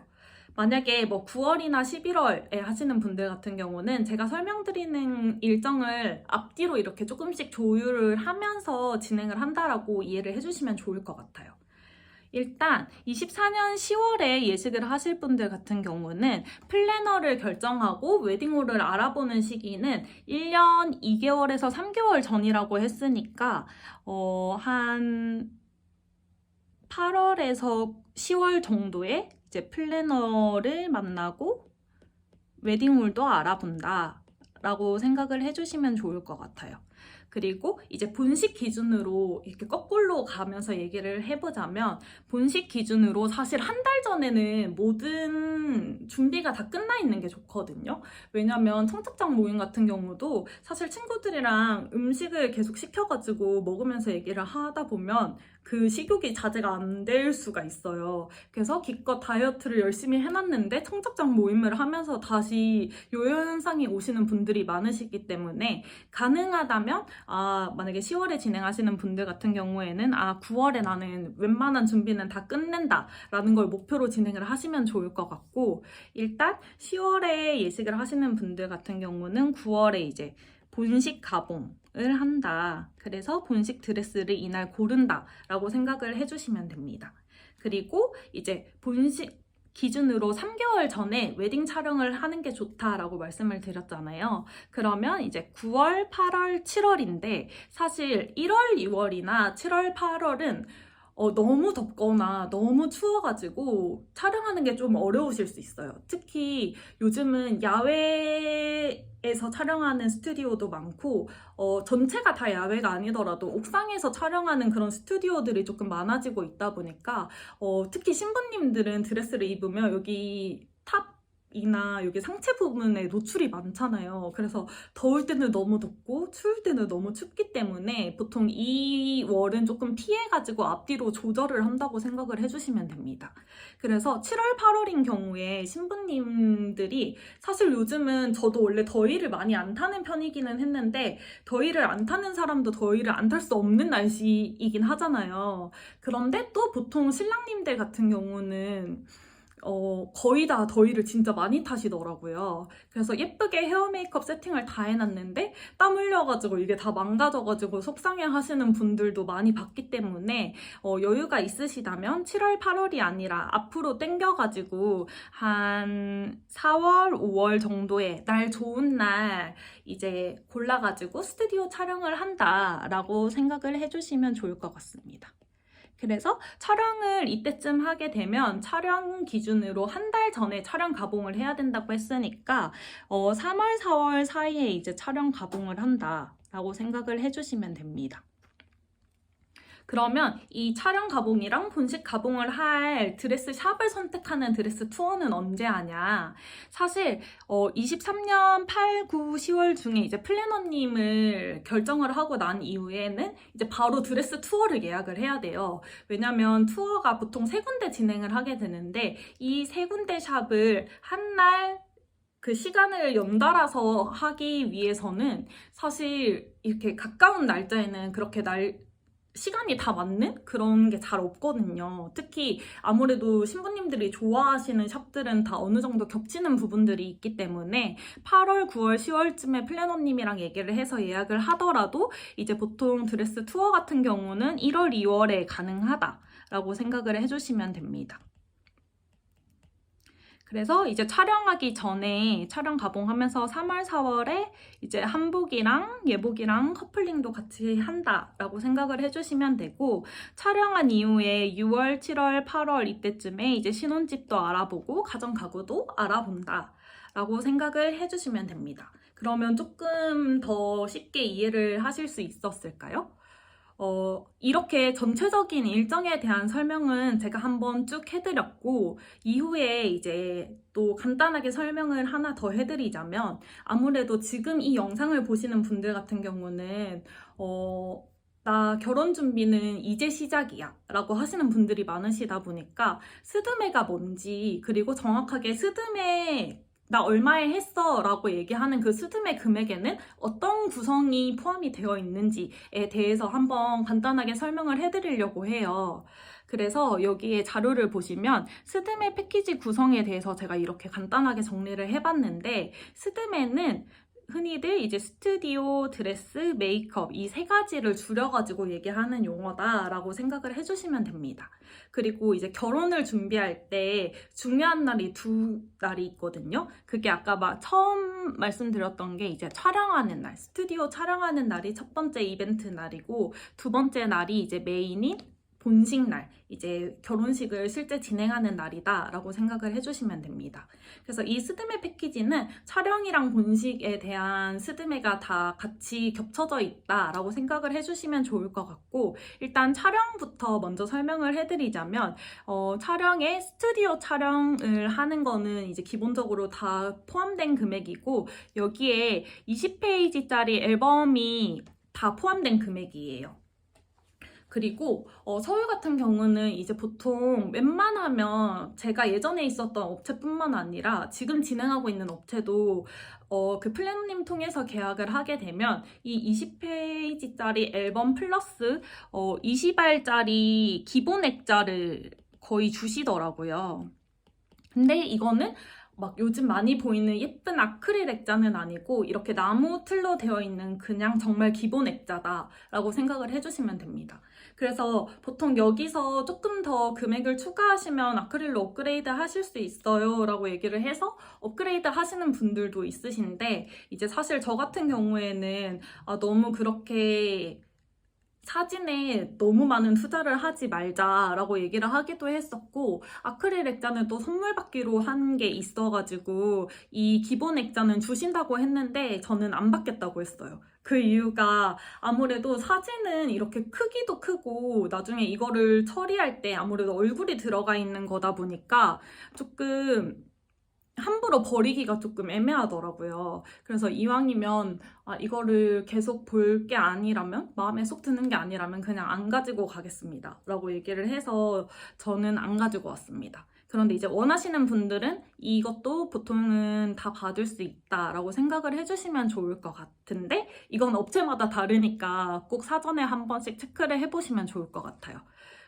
만약에 뭐 9월이나 11월에 하시는 분들 같은 경우는 제가 설명드리는 일정을 앞뒤로 이렇게 조금씩 조율을 하면서 진행을 한다라고 이해를 해주시면 좋을 것 같아요. 일단 24년 10월에 예식을 하실 분들 같은 경우는 플래너를 결정하고 웨딩홀을 알아보는 시기는 1년 2개월에서 3개월 전이라고 했으니까 한 8월에서 10월 정도에 이제 플래너를 만나고 웨딩홀도 알아본다 라고 생각을 해주시면 좋을 것 같아요. 그리고 이제 본식 기준으로 이렇게 거꾸로 가면서 얘기를 해보자면 본식 기준으로 사실 한 달 전에는 모든 준비가 다 끝나 있는 게 좋거든요. 왜냐면 청첩장 모임 같은 경우도 사실 친구들이랑 음식을 계속 시켜가지고 먹으면서 얘기를 하다 보면 그 식욕이 자제가 안 될 수가 있어요. 그래서 기껏 다이어트를 열심히 해놨는데 청첩장 모임을 하면서 다시 요요 현상이 오시는 분들이 많으시기 때문에 가능하다면 만약에 10월에 진행하시는 분들 같은 경우에는 9월에 나는 웬만한 준비는 다 끝낸다 라는 걸 목표로 진행을 하시면 좋을 것 같고 일단 10월에 예식을 하시는 분들 같은 경우는 9월에 이제 본식 가봉을 한다. 그래서 본식 드레스를 이날 고른다 라고 생각을 해주시면 됩니다. 그리고 이제 본식 기준으로 3개월 전에 웨딩 촬영을 하는 게 좋다라고 말씀을 드렸잖아요. 그러면 이제 9월, 8월, 7월인데 사실 1월, 2월이나 7월, 8월은 너무 덥거나 너무 추워가지고 촬영하는 게 좀 어려우실 수 있어요. 특히 요즘은 야외에서 촬영하는 스튜디오도 많고 전체가 다 야외가 아니더라도 옥상에서 촬영하는 그런 스튜디오들이 조금 많아지고 있다 보니까 특히 신부님들은 드레스를 입으면 여기 탑이나 여기 상체 부분에 노출이 많잖아요. 그래서 더울 때는 너무 덥고 추울 때는 너무 춥기 때문에 보통 이 월은 조금 피해가지고 앞뒤로 조절을 한다고 생각을 해주시면 됩니다. 그래서 7월, 8월인 경우에 신부님들이 사실 요즘은 저도 원래 더위를 많이 안 타는 편이기는 했는데 더위를 안 타는 사람도 더위를 안 탈 수 없는 날씨이긴 하잖아요. 그런데 또 보통 신랑님들 같은 경우는 거의 다 더위를 진짜 많이 타시더라고요. 그래서 예쁘게 헤어 메이크업 세팅을 다 해놨는데 땀 흘려가지고 이게 다 망가져가지고 속상해 하시는 분들도 많이 봤기 때문에 여유가 있으시다면 7월, 8월이 아니라 앞으로 땡겨가지고 한 4월, 5월 정도에 날 좋은 날 이제 골라가지고 스튜디오 촬영을 한다라고 생각을 해주시면 좋을 것 같습니다. 그래서 촬영을 이때쯤 하게 되면 촬영 기준으로 한 달 전에 촬영 가봉을 해야 된다고 했으니까 3월, 4월 사이에 이제 촬영 가봉을 한다라고 생각을 해주시면 됩니다. 그러면 이 촬영 가봉이랑 본식 가봉을 할 드레스 샵을 선택하는 드레스 투어는 언제 하냐? 사실 23년 8, 9, 10월 중에 이제 플래너님을 결정을 하고 난 이후에는 이제 바로 드레스 투어를 예약을 해야 돼요. 왜냐면 투어가 보통 3군데 진행을 하게 되는데 이 3군데 샵을 한 날 그 시간을 연달아서 하기 위해서는 사실 이렇게 가까운 날짜에는 그렇게 시간이 다 맞는 그런 게 잘 없거든요. 특히 아무래도 신부님들이 좋아하시는 샵들은 다 어느 정도 겹치는 부분들이 있기 때문에 8월, 9월, 10월쯤에 플래너님이랑 얘기를 해서 예약을 하더라도 이제 보통 드레스 투어 같은 경우는 1월, 2월에 가능하다라고 생각을 해주시면 됩니다. 그래서 이제 촬영하기 전에 촬영 가봉하면서 3월, 4월에 이제 한복이랑 예복이랑 커플링도 같이 한다라고 생각을 해주시면 되고, 촬영한 이후에 6월, 7월, 8월 이때쯤에 이제 신혼집도 알아보고 가정 가구도 알아본다라고 생각을 해주시면 됩니다. 그러면 조금 더 쉽게 이해를 하실 수 있었을까요? 이렇게 전체적인 일정에 대한 설명은 제가 한번 쭉 해드렸고, 이후에 이제 또 간단하게 설명을 하나 더 해드리자면, 아무래도 지금 이 영상을 보시는 분들 같은 경우는 나 결혼 준비는 이제 시작이야 라고 하시는 분들이 많으시다 보니까 스드메가 뭔지, 그리고 정확하게 스드메 나 얼마에 했어 라고 얘기하는 그 스드메 금액에는 어떤 구성이 포함이 되어 있는지에 대해서 한번 간단하게 설명을 해드리려고 해요. 그래서 여기에 자료를 보시면 스드메 패키지 구성에 대해서 제가 이렇게 간단하게 정리를 해봤는데, 스드메는 흔히들 이제 스튜디오, 드레스, 메이크업 이 3가지를 줄여가지고 얘기하는 용어다라고 생각을 해주시면 됩니다. 그리고 이제 결혼을 준비할 때 중요한 날이 2날이 있거든요. 그게 아까 처음 말씀드렸던 게 이제 촬영하는 날, 스튜디오 촬영하는 날이 첫 번째 이벤트 날이고, 2번째 날이 이제 메인인 본식 날, 이제 결혼식을 실제 진행하는 날이다 라고 생각을 해주시면 됩니다. 그래서 이 스드메 패키지는 촬영이랑 본식에 대한 스드메가 다 같이 겹쳐져 있다 라고 생각을 해주시면 좋을 것 같고, 일단 촬영부터 먼저 설명을 해드리자면, 촬영에 스튜디오 촬영을 하는 거는 이제 기본적으로 다 포함된 금액이고, 여기에 20페이지짜리 앨범이 다 포함된 금액이에요. 그리고 서울 같은 경우는 이제 보통 웬만하면 제가 예전에 있었던 업체뿐만 아니라 지금 진행하고 있는 업체도 그 플래너님 통해서 계약을 하게 되면 이 20페이지짜리 앨범 플러스 20알짜리 기본 액자를 거의 주시더라고요. 근데 이거는 막 요즘 많이 보이는 예쁜 아크릴 액자는 아니고 이렇게 나무 틀로 되어 있는 그냥 정말 기본 액자다라고 생각을 해주시면 됩니다. 그래서 보통 여기서 조금 더 금액을 추가하시면 아크릴로 업그레이드 하실 수 있어요 라고 얘기를 해서 업그레이드 하시는 분들도 있으신데, 이제 사실 저 같은 경우에는 너무 그렇게 사진에 너무 많은 투자를 하지 말자라고 얘기를 하기도 했었고, 아크릴 액자는 또 선물 받기로 한 게 있어가지고 이 기본 액자는 주신다고 했는데 저는 안 받겠다고 했어요. 그 이유가 아무래도 사진은 이렇게 크기도 크고 나중에 이거를 처리할 때 아무래도 얼굴이 들어가 있는 거다 보니까 조금 함부로 버리기가 조금 애매하더라고요. 그래서 이왕이면 이거를 계속 볼 게 아니라면, 마음에 쏙 드는 게 아니라면 그냥 안 가지고 가겠습니다 라고 얘기를 해서 저는 안 가지고 왔습니다. 그런데 이제 원하시는 분들은 이것도 보통은 다 받을 수 있다라고 생각을 해주시면 좋을 것 같은데, 이건 업체마다 다르니까 꼭 사전에 한 번씩 체크를 해보시면 좋을 것 같아요.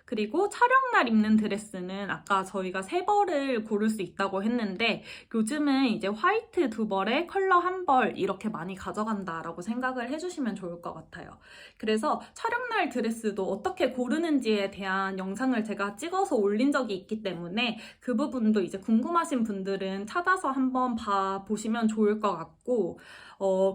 그리고 촬영날 입는 드레스는 아까 저희가 3벌을 고를 수 있다고 했는데, 요즘은 이제 화이트 2벌에 컬러 1벌 이렇게 많이 가져간다라고 생각을 해주시면 좋을 것 같아요. 그래서 촬영날 드레스도 어떻게 고르는지에 대한 영상을 제가 찍어서 올린 적이 있기 때문에 그 부분도 이제 궁금하신 분들은 찾아서 한번 봐보시면 좋을 것 같고,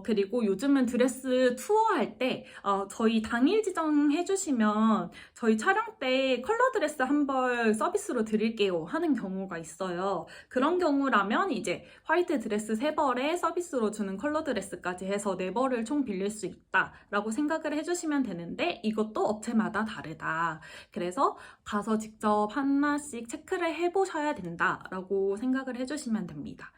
그리고 요즘은 드레스 투어 할 때 저희 당일 지정해 주시면 저희 촬영 때 이렇게 컬러 드레스 한 벌 서비스로 드릴게요 하는 경우가 있어요. 그런 경우라면 이제 화이트 드레스 3벌에 서비스로 주는 컬러 드레스까지 해서 4벌을 총 빌릴 수 있다라고 생각을 해주시면 되는데, 이것도 업체마다 다르다. 그래서 가서 직접 하나씩 체크를 해보셔야 된다라고 생각을 해주시면 됩니다.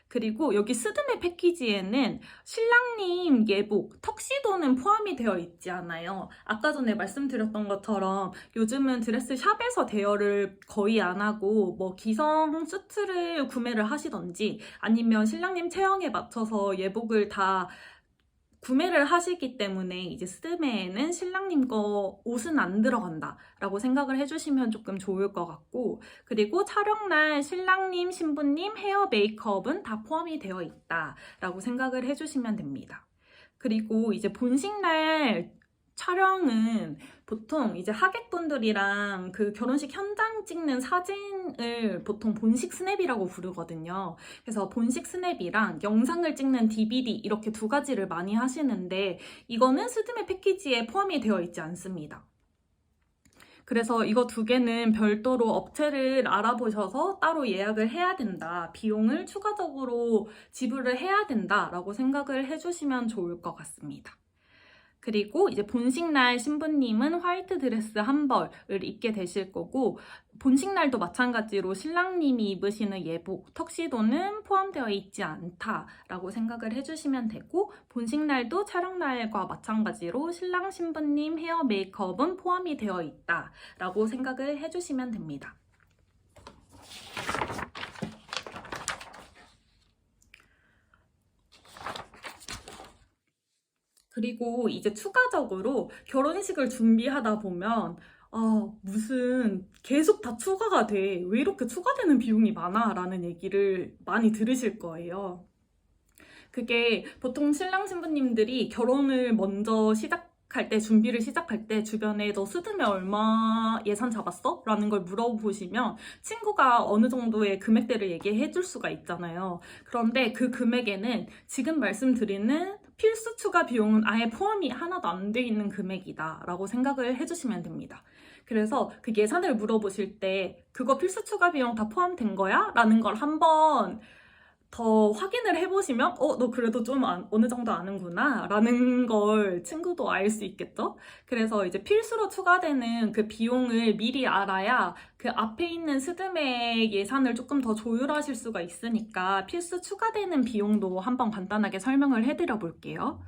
그리고 여기 스드메 패키지에는 신랑님 예복, 턱시도는 포함이 되어 있지 않아요. 아까 전에 말씀드렸던 것처럼 요즘은 드레스 샵에서 대여를 거의 안 하고 뭐 기성 수트를 구매를 하시던지 아니면 신랑님 체형에 맞춰서 예복을 다 구매를 하시기 때문에 이제 스드메에는 신랑님 거 옷은 안 들어간다 라고 생각을 해주시면 조금 좋을 것 같고, 그리고 촬영날 신랑님, 신부님 헤어 메이크업은 다 포함이 되어 있다 라고 생각을 해주시면 됩니다. 그리고 이제 본식날 촬영은 보통 이제 하객분들이랑 그 결혼식 현장 찍는 사진을 보통 본식 스냅이라고 부르거든요. 그래서 본식 스냅이랑 영상을 찍는 DVD 이렇게 2가지를 많이 하시는데, 이거는 스드메 패키지에 포함이 되어 있지 않습니다. 그래서 이거 2개는 별도로 업체를 알아보셔서 따로 예약을 해야 된다, 비용을 추가적으로 지불을 해야 된다라고 생각을 해주시면 좋을 것 같습니다. 그리고 이제 본식날 신부님은 화이트 드레스 한 벌을 입게 되실 거고, 본식날도 마찬가지로 신랑님이 입으시는 예복, 턱시도는 포함되어 있지 않다라고 생각을 해주시면 되고, 본식날도 촬영날과 마찬가지로 신랑, 신부님 헤어 메이크업은 포함이 되어 있다라고 생각을 해주시면 됩니다. 그리고 이제 추가적으로 결혼식을 준비하다 보면 무슨 계속 다 추가가 돼. 왜 이렇게 추가되는 비용이 많아? 라는 얘기를 많이 들으실 거예요. 그게 보통 신랑 신부님들이 결혼을 먼저 시작할 때, 준비를 시작할 때 주변에 너 스드메 얼마 예산 잡았어? 라는 걸 물어보시면 친구가 어느 정도의 금액대를 얘기해 줄 수가 있잖아요. 그런데 그 금액에는 지금 말씀드리는 필수 추가 비용은 아예 포함이 하나도 안 돼 있는 금액이다 라고 생각을 해주시면 됩니다. 그래서 그 예산을 물어보실 때 그거 필수 추가 비용 다 포함된 거야? 라는 걸 한번 더 확인을 해보시면 너 그래도 좀 어느 정도 아는구나 라는 걸 친구도 알 수 있겠죠? 그래서 이제 필수로 추가되는 그 비용을 미리 알아야 그 앞에 있는 스드메 예산을 조금 더 조율하실 수가 있으니까 필수 추가되는 비용도 한번 간단하게 설명을 해드려 볼게요.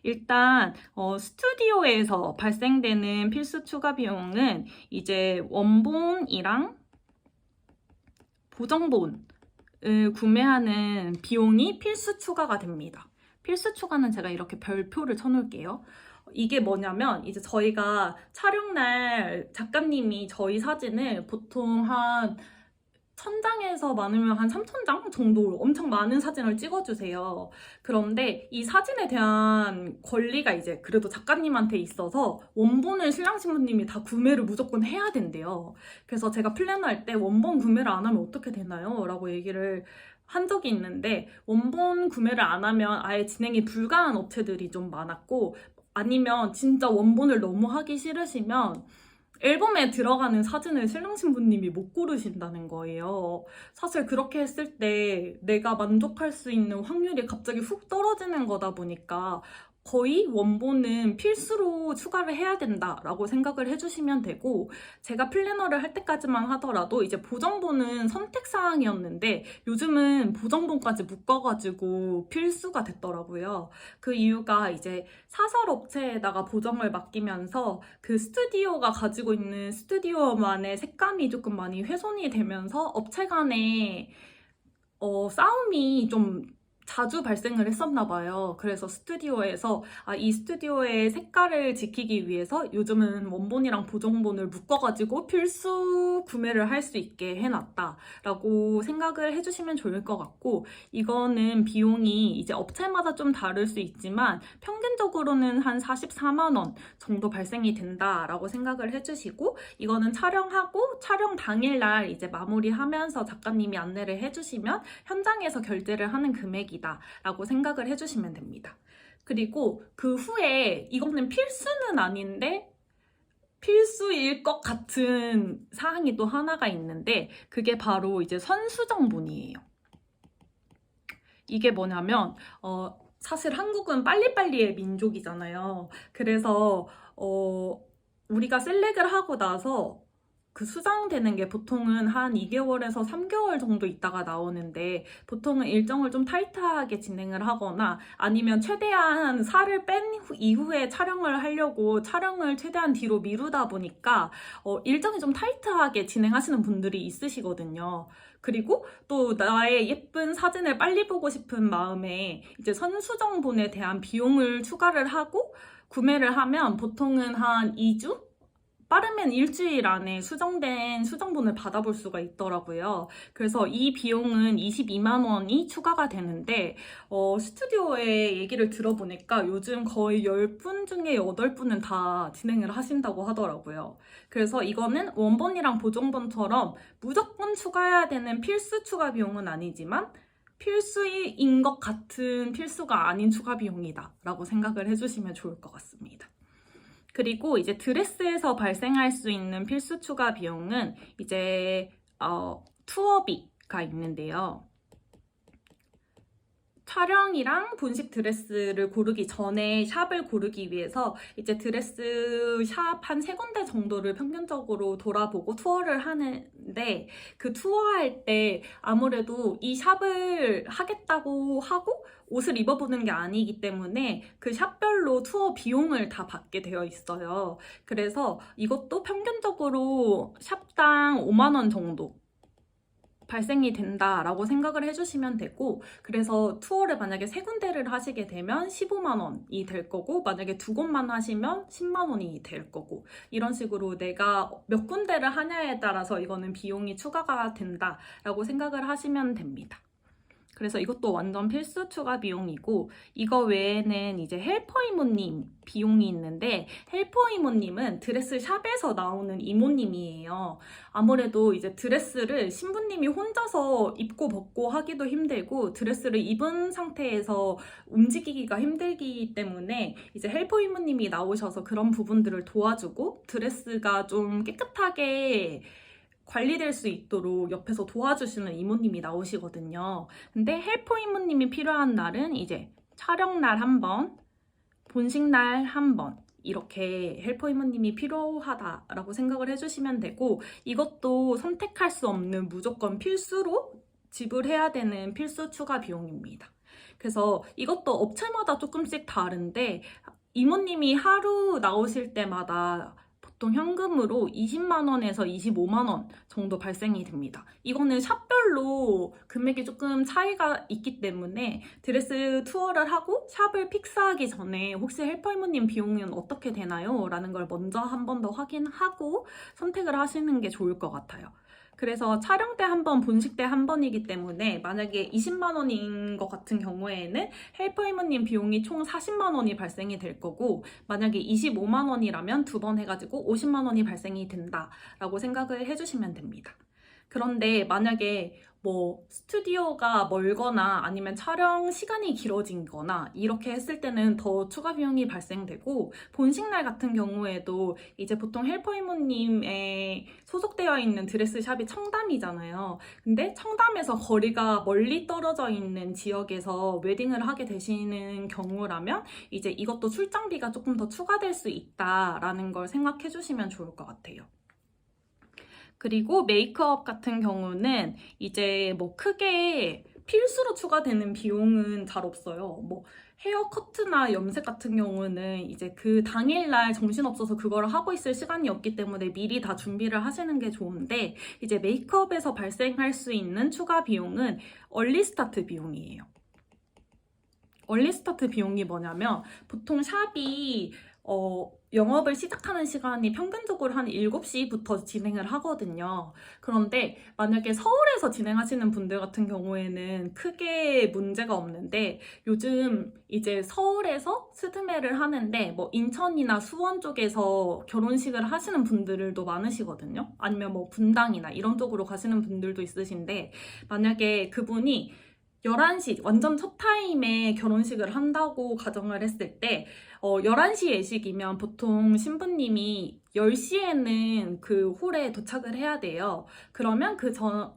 일단 스튜디오에서 발생되는 필수 추가 비용은 이제 원본이랑 보정본 구매하는 비용이 필수 추가가 됩니다. 필수 추가는 제가 이렇게 별표를 쳐놓을게요. 이게 뭐냐면 이제 저희가 촬영날 작가님이 저희 사진을 보통 한 1000장에서 많으면 한 3000장 정도 엄청 많은 사진을 찍어주세요. 그런데 이 사진에 대한 권리가 이제 그래도 작가님한테 있어서 원본을 신랑 신부님이 다 구매를 무조건 해야 된대요. 그래서 제가 플래너할 때 원본 구매를 안 하면 어떻게 되나요? 라고 얘기를 한 적이 있는데, 원본 구매를 안 하면 아예 진행이 불가한 업체들이 좀 많았고, 아니면 진짜 원본을 너무 하기 싫으시면 앨범에 들어가는 사진을 신랑 신부님이 못 고르신다는 거예요. 사실 그렇게 했을 때 내가 만족할 수 있는 확률이 갑자기 훅 떨어지는 거다 보니까 거의 원본은 필수로 추가를 해야 된다라고 생각을 해주시면 되고, 제가 플래너를 할 때까지만 하더라도 이제 보정본은 선택사항이었는데 요즘은 보정본까지 묶어가지고 필수가 됐더라고요. 그 이유가 이제 사설업체에다가 보정을 맡기면서 그 스튜디오가 가지고 있는 스튜디오만의 색감이 조금 많이 훼손이 되면서 업체 간에 싸움이 좀 자주 발생을 했었나 봐요. 그래서 스튜디오에서 이 스튜디오의 색깔을 지키기 위해서 요즘은 원본이랑 보정본을 묶어가지고 필수 구매를 할 수 있게 해놨다라고 생각을 해주시면 좋을 것 같고, 이거는 비용이 이제 업체마다 좀 다를 수 있지만 평균적으로는 한 44만 원 정도 발생이 된다라고 생각을 해주시고, 이거는 촬영하고 촬영 당일날 이제 마무리하면서 작가님이 안내를 해주시면 현장에서 결제를 하는 금액이 라고 생각을 해주시면 됩니다. 그리고 그 후에 이거는 필수는 아닌데 필수일 것 같은 사항이 또 하나가 있는데 그게 바로 이제 선수정본이에요. 이게 뭐냐면 사실 한국은 빨리빨리의 민족이잖아요. 그래서 우리가 셀렉을 하고 나서 그 수정되는 게 보통은 한 2개월에서 3개월 정도 있다가 나오는데 보통은 일정을 좀 타이트하게 진행을 하거나 아니면 최대한 살을 뺀 이후에 촬영을 하려고 촬영을 최대한 뒤로 미루다 보니까 일정이 좀 타이트하게 진행하시는 분들이 있으시거든요. 그리고 또 나의 예쁜 사진을 빨리 보고 싶은 마음에 이제 선수정본에 대한 비용을 추가를 하고 구매를 하면 보통은 한 2주? 빠르면 일주일 안에 수정된 수정본을 받아볼 수가 있더라고요. 그래서 이 비용은 22만 원이 추가가 되는데 스튜디오의 얘기를 들어보니까 요즘 거의 10분 중에 8분은 다 진행을 하신다고 하더라고요. 그래서 이거는 원본이랑 보정본처럼 무조건 추가해야 되는 필수 추가 비용은 아니지만 필수인 것 같은 필수가 아닌 추가 비용이다 라고 생각을 해주시면 좋을 것 같습니다. 그리고 이제 드레스에서 발생할 수 있는 필수 추가 비용은 이제 투어비가 있는데요. 촬영이랑 본식 드레스를 고르기 전에 샵을 고르기 위해서 이제 드레스 샵 한 3군데 정도를 평균적으로 돌아보고 투어를 하는데 그 투어할 때 아무래도 이 샵을 하겠다고 하고 옷을 입어보는 게 아니기 때문에 그 샵별로 투어 비용을 다 받게 되어 있어요. 그래서 이것도 평균적으로 샵당 5만 원 정도 발생이 된다라고 생각을 해주시면 되고 그래서 투어를 만약에 3군데를 하시게 되면 15만 원이 될 거고 만약에 2곳만 하시면 10만 원이 될 거고 이런 식으로 내가 몇 군데를 하냐에 따라서 이거는 비용이 추가가 된다라고 생각을 하시면 됩니다. 그래서 이것도 완전 필수 추가 비용이고 이거 외에는 이제 헬퍼 이모님 비용이 있는데 헬퍼 이모님은 드레스 샵에서 나오는 이모님이에요. 아무래도 이제 드레스를 신부님이 혼자서 입고 벗고 하기도 힘들고 드레스를 입은 상태에서 움직이기가 힘들기 때문에 이제 헬퍼 이모님이 나오셔서 그런 부분들을 도와주고 드레스가 좀 깨끗하게 관리될 수 있도록 옆에서 도와주시는 이모님이 나오시거든요. 근데 헬퍼 이모님이 필요한 날은 이제 촬영날 한 번, 본식날 한 번, 이렇게 헬퍼 이모님이 필요하다라고 생각을 해주시면 되고 이것도 선택할 수 없는 무조건 필수로 지불해야 되는 필수 추가 비용입니다. 그래서 이것도 업체마다 조금씩 다른데 이모님이 하루 나오실 때마다 보통 현금으로 20만 원에서 25만 원 정도 발생이 됩니다. 이거는 샵별로 금액이 조금 차이가 있기 때문에 드레스 투어를 하고 샵을 픽스하기 전에 혹시 헬퍼 이모님 비용은 어떻게 되나요? 라는 걸 먼저 한 번 더 확인하고 선택을 하시는 게 좋을 것 같아요. 그래서 촬영 때 한 번, 본식 때 한 번이기 때문에 만약에 20만 원인 것 같은 경우에는 헬퍼 이모님 비용이 총 40만 원이 발생이 될 거고 만약에 25만 원이라면 2번 해가지고 50만 원이 발생이 된다라고 생각을 해주시면 됩니다. 그런데 만약에 뭐 스튜디오가 멀거나 아니면 촬영 시간이 길어진거나 이렇게 했을 때는 더 추가 비용이 발생되고 본식날 같은 경우에도 이제 보통 헬퍼 이모님에 소속되어 있는 드레스샵이 청담이잖아요. 근데 청담에서 거리가 멀리 떨어져 있는 지역에서 웨딩을 하게 되시는 경우라면 이제 이것도 출장비가 조금 더 추가될 수 있다라는 걸 생각해 주시면 좋을 것 같아요. 그리고 메이크업 같은 경우는 이제 뭐 크게 필수로 추가되는 비용은 잘 없어요. 뭐 헤어 커트나 염색 같은 경우는 이제 그 당일날 정신없어서 그걸 하고 있을 시간이 없기 때문에 미리 다 준비를 하시는 게 좋은데 이제 메이크업에서 발생할 수 있는 추가 비용은 얼리 스타트 비용이에요. 얼리 스타트 비용이 뭐냐면 보통 샵이 영업을 시작하는 시간이 평균적으로 한 7시부터 진행을 하거든요. 그런데 만약에 서울에서 진행하시는 분들 같은 경우에는 크게 문제가 없는데 요즘 이제 서울에서 스드메를 하는데 뭐 인천이나 수원 쪽에서 결혼식을 하시는 분들도 많으시거든요. 아니면 뭐 분당이나 이런 쪽으로 가시는 분들도 있으신데 만약에 그분이 11시, 완전 첫 타임에 결혼식을 한다고 가정을 했을 때, 11시 예식이면 보통 신부님이 10시에는 그 홀에 도착을 해야 돼요. 그러면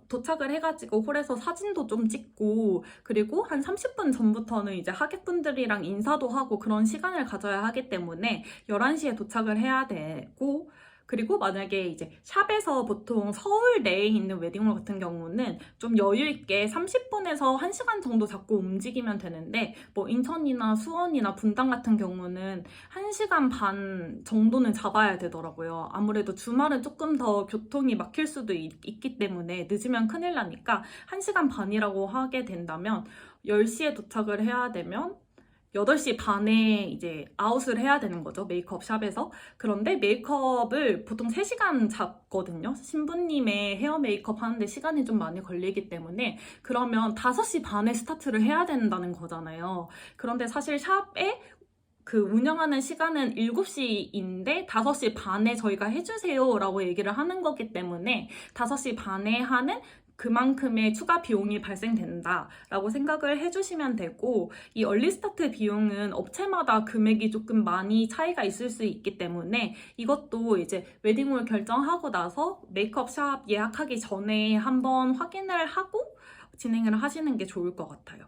도착을 해가지고 홀에서 사진도 좀 찍고, 그리고 한 30분 전부터는 이제 하객분들이랑 인사도 하고 그런 시간을 가져야 하기 때문에 11시에 도착을 해야 되고, 그리고 만약에 이제 샵에서 보통 서울 내에 있는 웨딩홀 같은 경우는 좀 여유 있게 30분에서 1시간 정도 잡고 움직이면 되는데, 뭐 인천이나 수원이나 분당 같은 경우는 1시간 반 정도는 잡아야 되더라고요. 아무래도 주말은 조금 더 교통이 막힐 수도 있기 때문에 늦으면 큰일 나니까 1시간 반이라고 하게 된다면 10시에 도착을 해야 되면 8시 반에 이제 아웃을 해야 되는 거죠. 메이크업 샵에서. 그런데 메이크업을 보통 3시간 잡거든요. 신부님의 헤어 메이크업 하는데 시간이 좀 많이 걸리기 때문에, 그러면 5시 반에 스타트를 해야 된다는 거잖아요. 그런데 사실 샵에 그 운영하는 시간은 7시인데 5시 반에 저희가 해주세요 라고 얘기를 하는 거기 때문에 5시 반에 하는 그만큼의 추가 비용이 발생된다라고 생각을 해주시면 되고, 이 얼리 스타트 비용은 업체마다 금액이 조금 많이 차이가 있을 수 있기 때문에 이것도 이제 웨딩홀 결정하고 나서 메이크업 샵 예약하기 전에 한번 확인을 하고 진행을 하시는 게 좋을 것 같아요.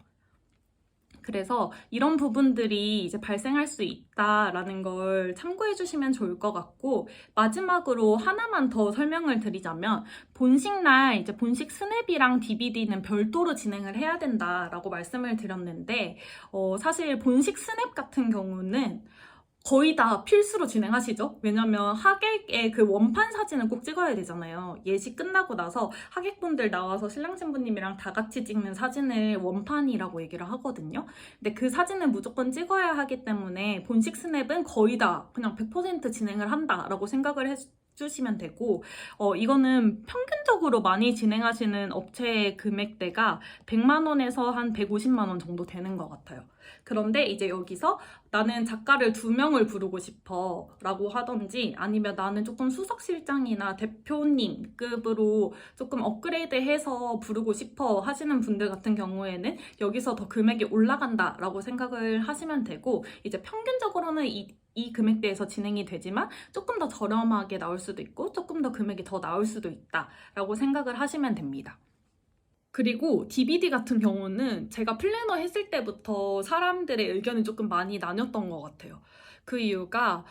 그래서 이런 부분들이 이제 발생할 수 있다라는 걸 참고해 주시면 좋을 것 같고, 마지막으로 하나만 더 설명을 드리자면, 본식날 이제 본식 스냅이랑 DVD는 별도로 진행을 해야 된다라고 말씀을 드렸는데, 사실 본식 스냅 같은 경우는 거의 다 필수로 진행하시죠? 왜냐면 하객의 그 원판 사진을 꼭 찍어야 되잖아요. 예식 끝나고 나서 하객분들 나와서 신랑 신부님이랑 다 같이 찍는 사진을 원판이라고 얘기를 하거든요. 근데 그 사진을 무조건 찍어야 하기 때문에 본식 스냅은 거의 다 그냥 100% 진행을 한다라고 생각을 해주시면 되고, 이거는 평균적으로 많이 진행하시는 업체의 금액대가 100만 원에서 한 150만 원 정도 되는 것 같아요. 그런데 이제 여기서 나는 작가를 2명을 부르고 싶어 라고 하던지, 아니면 나는 조금 수석실장이나 대표님급으로 조금 업그레이드해서 부르고 싶어 하시는 분들 같은 경우에는 여기서 더 금액이 올라간다 라고 생각을 하시면 되고, 이제 평균적으로는 이 금액대에서 진행이 되지만 조금 더 저렴하게 나올 수도 있고 조금 더 금액이 더 나올 수도 있다 라고 생각을 하시면 됩니다. 그리고 DVD 같은 경우는 제가 플래너 했을 때부터 사람들의 의견이 조금 많이 나뉘었던 것 같아요. 그 이유가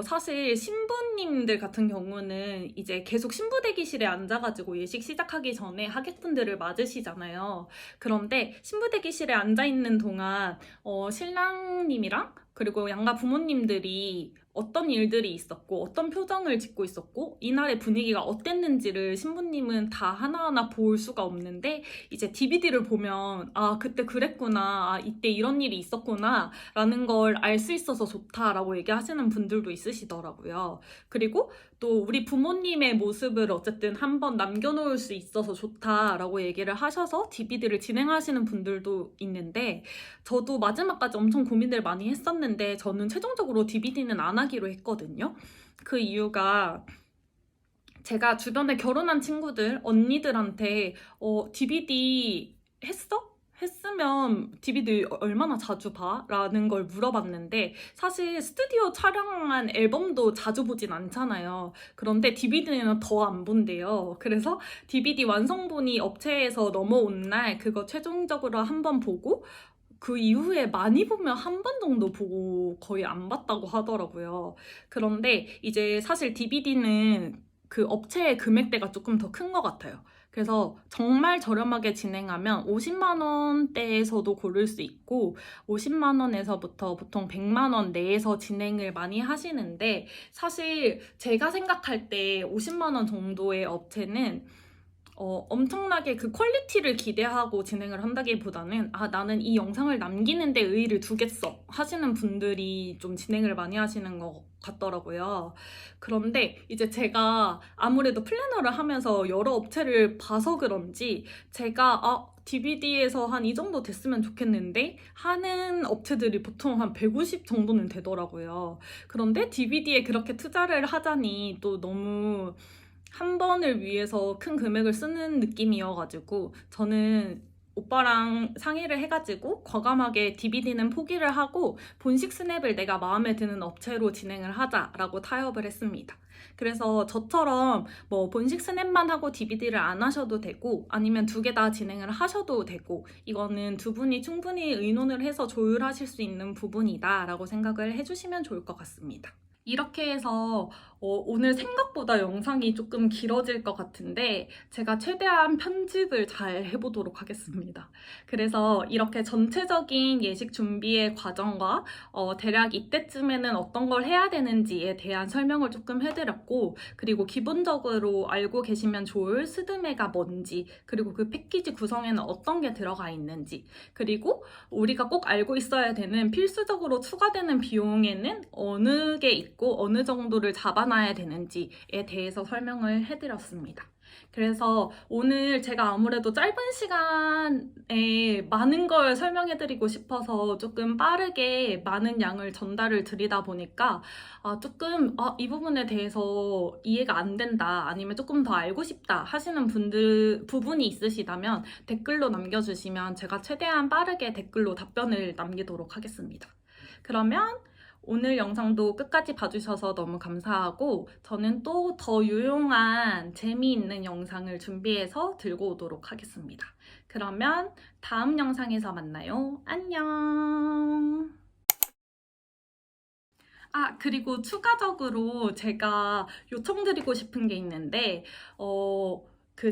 사실 신부님들 같은 경우는 이제 계속 신부 대기실에 앉아가지고 예식 시작하기 전에 하객분들을 맞으시잖아요. 그런데 신부 대기실에 앉아있는 동안 신랑님이랑 그리고 양가 부모님들이 어떤 일들이 있었고 어떤 표정을 짓고 있었고 이날의 분위기가 어땠는지를 신부님은 다 하나하나 볼 수가 없는데, 이제 DVD를 보면 아 그때 그랬구나, 아 이때 이런 일이 있었구나 라는 걸 알 수 있어서 좋다라고 얘기하시는 분들도 있으시더라고요. 그리고 또 우리 부모님의 모습을 어쨌든 한번 남겨놓을 수 있어서 좋다라고 얘기를 하셔서 DVD를 진행하시는 분들도 있는데, 저도 마지막까지 엄청 고민을 많이 했었는데 저는 최종적으로 DVD는 안 하기로 했거든요. 그 이유가 제가 주변에 결혼한 친구들, 언니들한테 DVD 했어? 했으면 DVD 얼마나 자주 봐? 라는 걸 물어봤는데, 사실 스튜디오 촬영한 앨범도 자주 보진 않잖아요. 그런데 DVD는 더 안 본대요. 그래서 DVD 완성본이 업체에서 넘어온 날 그거 최종적으로 한번 보고, 그 이후에 많이 보면 한 번 정도 보고 거의 안 봤다고 하더라고요. 그런데 이제 사실 DVD는 그 업체의 금액대가 조금 더 큰 것 같아요. 그래서 정말 저렴하게 진행하면 50만 원대에서도 고를 수 있고 50만 원에서부터 보통 100만 원 내에서 진행을 많이 하시는데, 사실 제가 생각할 때 50만 원 정도의 업체는 엄청나게 그 퀄리티를 기대하고 진행을 한다기보다는 아 나는 이 영상을 남기는 데 의의를 두겠어 하시는 분들이 좀 진행을 많이 하시는 것 같더라고요. 그런데 이제 제가 아무래도 플래너를 하면서 여러 업체를 봐서 그런지 제가 DVD에서 한 이 정도 됐으면 좋겠는데 하는 업체들이 보통 한 150 정도는 되더라고요. 그런데 DVD에 그렇게 투자를 하자니 또 너무 한 번을 위해서 큰 금액을 쓰는 느낌이어가지고 저는 오빠랑 상의를 해가지고 과감하게 DVD는 포기를 하고 본식 스냅을 내가 마음에 드는 업체로 진행을 하자라고 타협을 했습니다. 그래서 저처럼 뭐 본식 스냅만 하고 DVD를 안 하셔도 되고 아니면 두 개 다 진행을 하셔도 되고 이거는 두 분이 충분히 의논을 해서 조율하실 수 있는 부분이다라고 생각을 해주시면 좋을 것 같습니다. 이렇게 해서 오늘 생각보다 영상이 조금 길어질 것 같은데 제가 최대한 편집을 잘 해보도록 하겠습니다. 그래서 이렇게 전체적인 예식 준비의 과정과 대략 이때쯤에는 어떤 걸 해야 되는지에 대한 설명을 조금 해드렸고 그리고 기본적으로 알고 계시면 좋을 스드메가 뭔지 그리고 그 패키지 구성에는 어떤 게 들어가 있는지 그리고 우리가 꼭 알고 있어야 되는 필수적으로 추가되는 비용에는 어느 게 있고 어느 정도를 잡아놔야 되는지에 대해서 설명을 해드렸습니다. 그래서 오늘 제가 아무래도 짧은 시간에 많은 걸 설명해드리고 싶어서 조금 빠르게 많은 양을 전달을 드리다 보니까 조금 이 부분에 대해서 이해가 안 된다 아니면 조금 더 알고 싶다 하시는 부분이 있으시다면 댓글로 남겨주시면 제가 최대한 빠르게 댓글로 답변을 남기도록 하겠습니다. 그러면 오늘 영상도 끝까지 봐주셔서 너무 감사하고 저는 또 더 유용한 재미있는 영상을 준비해서 들고 오도록 하겠습니다. 그러면 다음 영상에서 만나요. 안녕! 그리고 추가적으로 제가 요청드리고 싶은 게 있는데,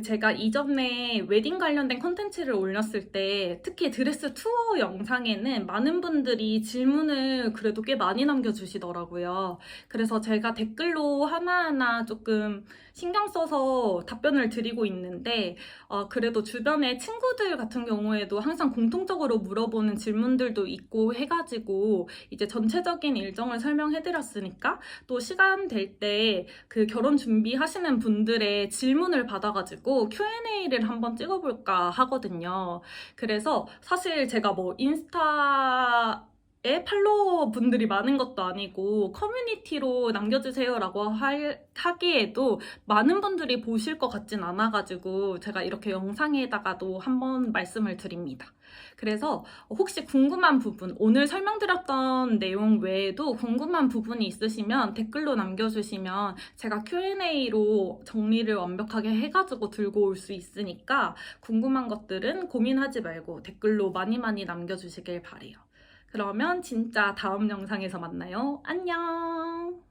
제가 이전에 웨딩 관련된 콘텐츠를 올렸을 때 특히 드레스 투어 영상에는 많은 분들이 질문을 그래도 꽤 많이 남겨주시더라고요. 그래서 제가 댓글로 하나하나 조금 신경 써서 답변을 드리고 있는데 그래도 주변에 친구들 같은 경우에도 항상 공통적으로 물어보는 질문들도 있고 해가지고 이제 전체적인 일정을 설명해드렸으니까 또 시간 될 때 그 결혼 준비하시는 분들의 질문을 받아가지고 Q&A를 한번 찍어볼까 하거든요. 그래서 사실 제가 뭐 인스타에 팔로워 분들이 많은 것도 아니고 커뮤니티로 남겨주세요라고 하기에도 많은 분들이 보실 것 같진 않아가지고 제가 이렇게 영상에다가도 한번 말씀을 드립니다. 그래서 혹시 궁금한 부분, 오늘 설명드렸던 내용 외에도 궁금한 부분이 있으시면 댓글로 남겨주시면 제가 Q&A로 정리를 완벽하게 해가지고 들고 올 수 있으니까 궁금한 것들은 고민하지 말고 댓글로 많이 많이 남겨주시길 바래요. 그러면 진짜 다음 영상에서 만나요. 안녕!